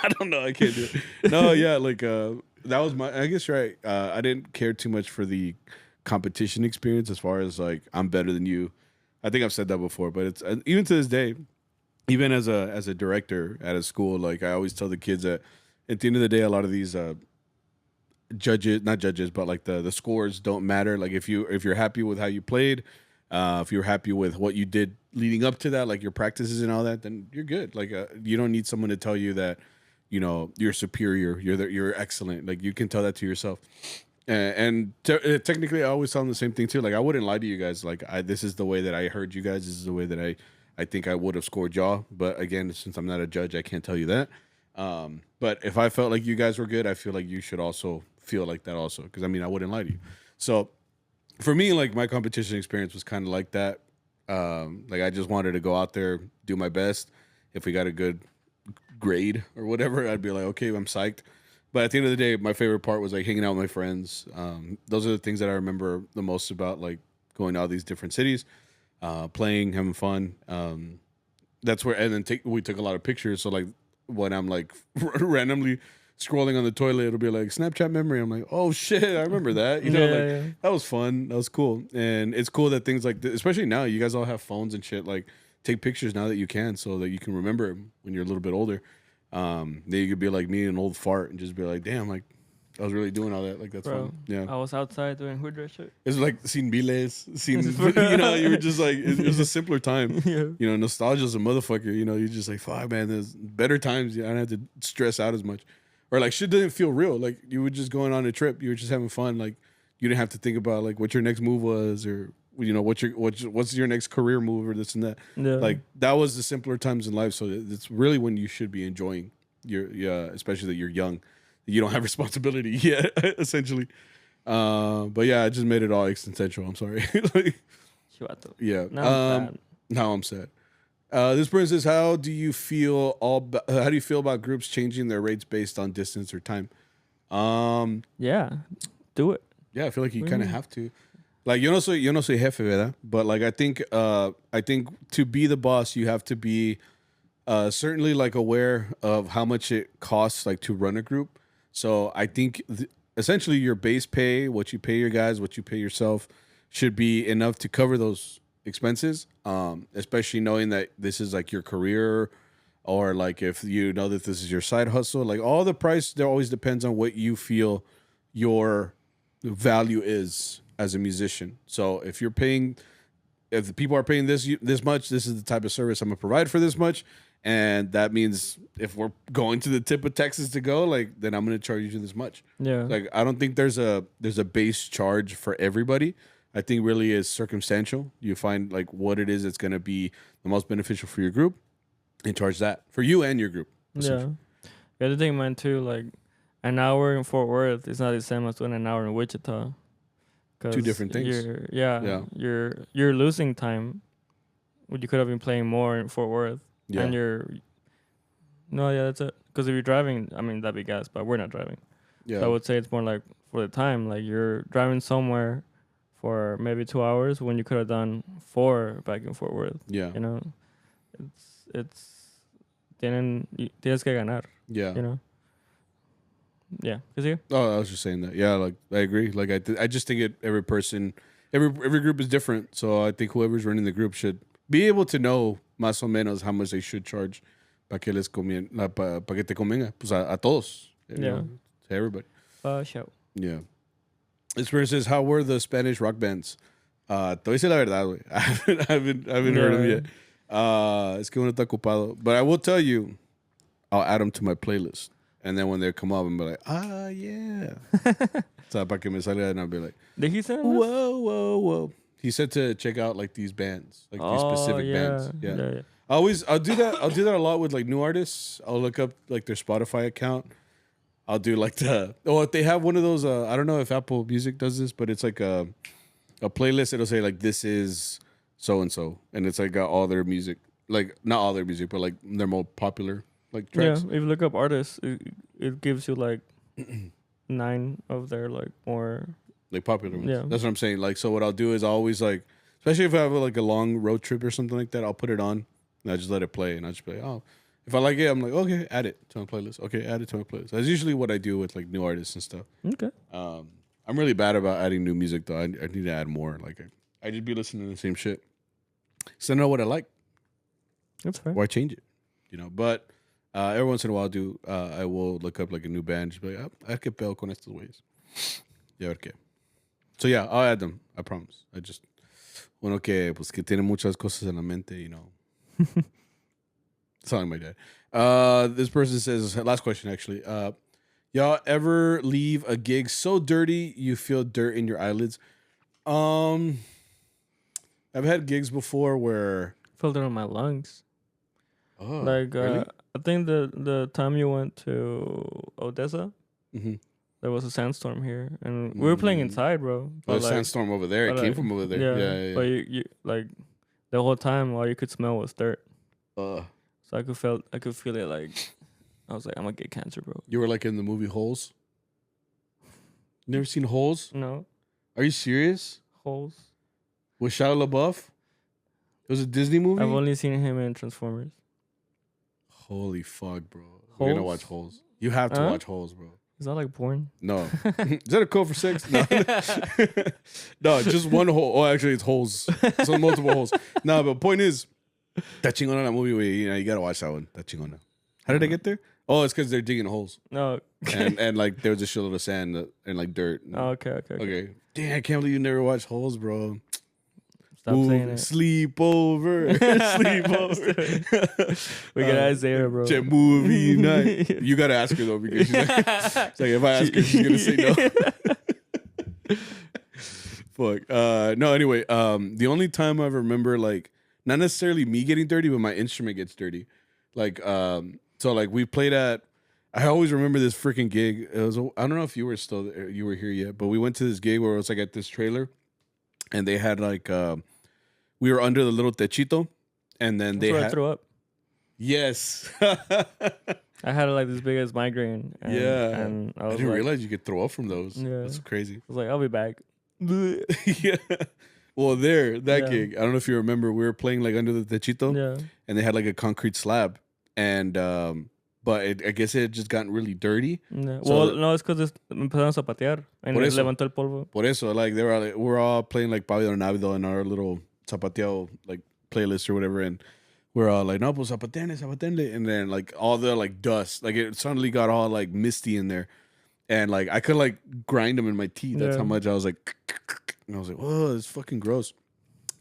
I don't know. I can't do it. No, yeah, like that was my. I guess right. I didn't care too much for the competition experience as far as like I'm better than you. I think I've said that before, but it's even to this day, even as a director at a school, like I always tell the kids that at the end of the day, a lot of these not judges, but like the scores don't matter. Like if you're happy with how you played, if you're happy with what you did leading up to that, like your practices and all that, then you're good. Like you don't need someone to tell you that, you know, you're superior, you're excellent. Like you can tell that to yourself. Technically, I always tell them the same thing too. Like, I wouldn't lie to you guys. Like, this is the way that I heard you guys. This is the way that I think I would have scored y'all. But again, since I'm not a judge, I can't tell you that. But if I felt like you guys were good, I feel like you should also feel like that also. Because I mean, I wouldn't lie to you. So for me, like my competition experience was kind of like that. Like I just wanted to go out there, do my best. If we got a good grade or whatever, I'd be like, okay, I'm psyched. But at the end of the day, my favorite part was like hanging out with my friends. Those are the things that I remember the most about like going to all these different cities, playing, having fun. That's where, and then we took a lot of pictures. So like when I'm like randomly scrolling on the toilet, it'll be like Snapchat memory. I'm like, oh shit, I remember that. You know, that was fun. That was cool. And it's cool that things like this, especially now, you guys all have phones and shit. Like take pictures now that you can, so that you can remember when you're a little bit older. Then you could be like me, an old fart, and just be like, damn, like I was really doing all that. Like that's fun. Yeah, I was outside doing hood rat shit. It's like sin biles, you know, you were just like it was a simpler time. Yeah. You know, nostalgia's a motherfucker. You know, you're just like, fuck, man, there's better times. I don't have to stress out as much, or like shit didn't feel real. Like you were just going on a trip, you were just having fun. Like you didn't have to think about like what your next move was, or you know what's your next career move, or this and that. Yeah. Like that was the simpler times in life. So it's really when you should be enjoying especially that you're young, you don't have responsibility yet, essentially. But yeah, I just made it all existential. I'm sorry. Like, yeah. Now I'm sad. This person says, how do you feel about groups changing their rates based on distance or time? Yeah, do it. Yeah, I feel like you kind of have to. Like, yo no soy jefe, ¿verdad? But like, I think to be the boss, you have to be certainly like aware of how much it costs like to run a group. So I think essentially your base pay, what you pay your guys, what you pay yourself, should be enough to cover those expenses. Especially knowing that this is like your career, or like if you know that this is your side hustle. Like all the price there always depends on what you feel your value is as a musician. So if the people are paying this much, this is the type of service I'm gonna provide for this much. And that means if we're going to the tip of Texas to go, like, then I'm going to charge you this much. Yeah. Like, I don't think there's a base charge for everybody. I think really is circumstantial. You find like what it is that's going to be the most beneficial for your group and charge that for you and your group. Yeah. The other thing, man, too, like an hour in Fort Worth is not the same as an hour in Wichita. Two different things. You're losing time. You could have been playing more in Fort Worth. Yeah. And that's it. Because if you're driving, I mean, that'd be gas, but we're not driving. Yeah. So I would say it's more like for the time, like you're driving somewhere for maybe 2 hours when you could have done 4 back in Fort Worth. Yeah. You know, tienes que ganar. Yeah. You know? Yeah. You? Oh, I was just saying that. Yeah, like I agree. Like I just think every person, every group is different. So I think whoever's running the group should be able to know más o menos how much they should charge para que te convenga, pues a todos. Know, to everybody. Show. Yeah. This person says, how were the Spanish rock bands? Te voy a decir la verdad, güey. I haven't heard them yet. Es que uno está ocupado. But I will tell you, I'll add them to my playlist. And then when they come up, I'm be like, yeah. So para que me salga, and I'll be like, did he say whoa. He said to check out like these bands, like these specific bands. Yeah. I'll do that. I'll do that a lot with like new artists. I'll look up like their Spotify account. I'll do like if they have one of those, I don't know if Apple Music does this, but it's like a playlist. It'll say like, this is so-and-so. And it's like got all their music, like not all their music, but like their more popular like tracks. Yeah. If you look up artists, it gives you like 9 of their like more like popular ones. Yeah. That's what I'm saying. Like, so what I'll do is I'll always like, especially if I have like a long road trip or something like that, I'll put it on and I just let it play and I just be like, oh, if I like it, I'm like, okay, add it to my playlist. Okay, add it to my playlist. That's usually what I do with like new artists and stuff. Okay. I'm really bad about adding new music though. I need to add more. Like I just be listening to the same shit. So I know what I like. That's fair. Why change it? You know, but every once in a while I will look up like a new band, just be like, a ver qué pedo con estos güeyes. Y a ver qué. So yeah, I'll add them. I promise. I just que tiene muchas cosas en la mente, you know. Sound like my dad. This person says, last question actually. Y'all ever leave a gig so dirty you feel dirt in your eyelids? I've had gigs before where Felt it on my lungs. oh, Like really? I think the time you went to Odessa, Mm-hmm. there was a sandstorm here, and we were playing inside, bro. Well, But the like, sandstorm over there. It came from over there. Yeah. But you like the whole time, all you could smell was dirt. So I could feel it. Like I was like, I'm gonna get cancer, bro. you were like in the movie Holes. Never seen Holes? No Are you serious? holes. With Shia LaBeouf? It was a Disney movie. I've only seen him in Transformers. Holy fuck, bro! We're gonna watch Holes. You have to watch Holes, bro. Is that like porn? No. Is that a code for sex? No. No, just one hole. Oh, actually, it's holes. So multiple holes. No, but point is, that chingona movie, you gotta watch that one. That chingona. How did I get there? Oh, it's because they're digging holes. No. and like there was a shitload of sand and like dirt. Oh, okay. Damn, I can't believe you never watched Holes, bro. Stop saying it. Sleep over. Sleep over. We got Isaiah, bro. Movie night. You gotta ask her though, because she's like, if I ask her, she's gonna say no. Fuck. No, anyway, the only time I remember, like, not necessarily me getting dirty, but my instrument gets dirty. Like, so like we played at, I always remember this freaking gig. It was, I don't know if you were still there, you were here yet, but we went to this gig where it was like at this trailer, and they had like, we were under the little techito, and then That's where I threw up. Yes. I had like this big as migraine. And, Yeah. and I didn't realize you could throw up from those. Yeah. That's crazy. I was like, I'll be back. Yeah. Well, that gig, I don't know if you remember, we were playing like under the techito, Yeah. and they had like a concrete slab, and but I guess it had just gotten really dirty. Yeah. So Well, no, it's because empezaron a zapatear. And Por eso. levantó el polvo. Por eso, like they were like, we're all playing like Pavido Navido in our little zapateo like playlist or whatever, and we're all like, no, pues zapatenle, and then like all the like dust, like it suddenly got all like misty in there, and like I could like grind them in my teeth. That's how much I was like, and I was like, whoa, it's fucking gross.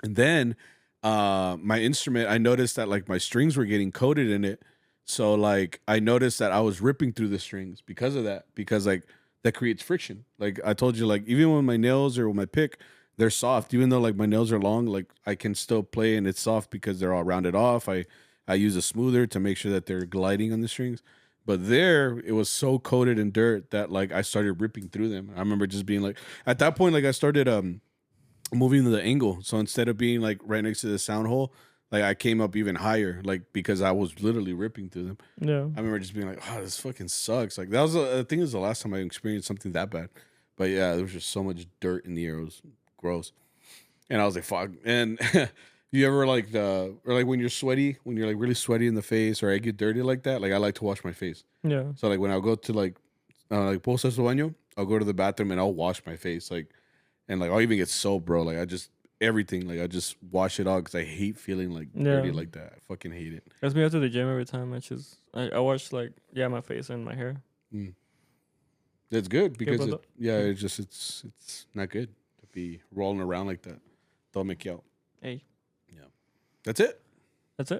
And then my instrument, I noticed that like my strings were getting coated in it, so like I noticed that I was ripping through the strings because of that, because like that creates friction. Like I told you, like even with my nails or with my pick, they're soft. Even though like my nails are long, like I can still play and it's soft because they're all rounded off. I use a smoother to make sure that they're gliding on the strings. But there, it was so coated in dirt that like I started ripping through them. I remember just being like, at that point, like I started moving the angle. So instead of being like right next to the sound hole, like I came up even higher, like because I was literally ripping through them. Yeah. I remember just being like, oh, this fucking sucks. Like that was, I think it was the last time I experienced something that bad. But yeah, there was just so much dirt in the air. It was gross. And I was like, fuck. And you ever like or like when you're sweaty, when you're like really sweaty in the face, or I get dirty like that, like I like to wash my face. Yeah. So like when I'll go to like posas de baño, I'll go to the bathroom and I'll wash my face, like, and like I'll even get soap, bro. Like I just everything, like I just wash it out because I hate feeling like dirty like that. I fucking hate it. That's me after the gym every time. I wash like my face and my hair. That's good because it's not good to be rolling around like that. Don't make you out. Hey. Yeah. That's it. That's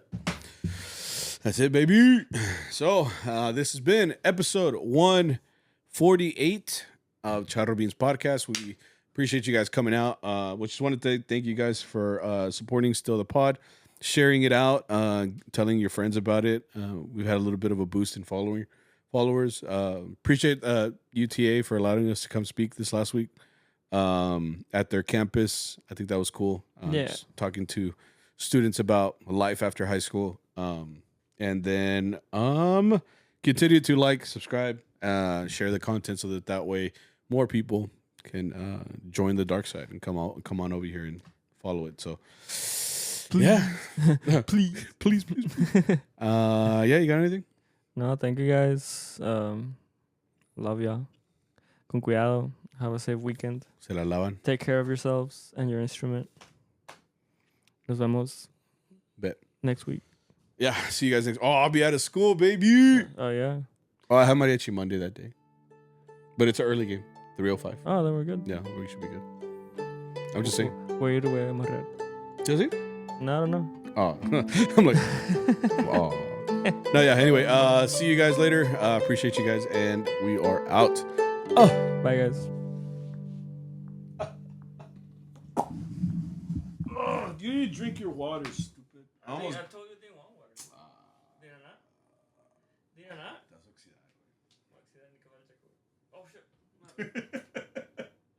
it, baby. So this has been episode 148 of CharroBeans podcast. We appreciate you guys coming out. We just wanted to thank you guys for supporting still the pod, sharing it out, telling your friends about it. We've had a little bit of a boost in followers. Appreciate UTA for allowing us to come speak this last week at their campus. I think that was cool. Just talking to students about life after high school. And then continue to like, subscribe, share the content so that way more people can join the dark side and come on over here and follow it. So please. Yeah. please. Yeah, you got anything? No, thank you guys. Love y'all. Con cuidado. Have a safe weekend. Se la lavan. Take care of yourselves and your instrument. Nos vemos next week. Yeah, see you guys next. Oh, I'll be out of school, baby. Oh, yeah. Oh, I have Mariachi Monday that day. But it's an early game. 3:05. Oh, then we're good. Yeah, we should be good. I'm just saying. Where you way, Marret? Does he? No, I don't know. Oh, I'm like, oh. No, yeah. Anyway, see you guys later. Appreciate you guys, and we are out. Bye, guys. You need to drink your water, stupid. I told you they want water. Did I not? Did I not? Oh, shit.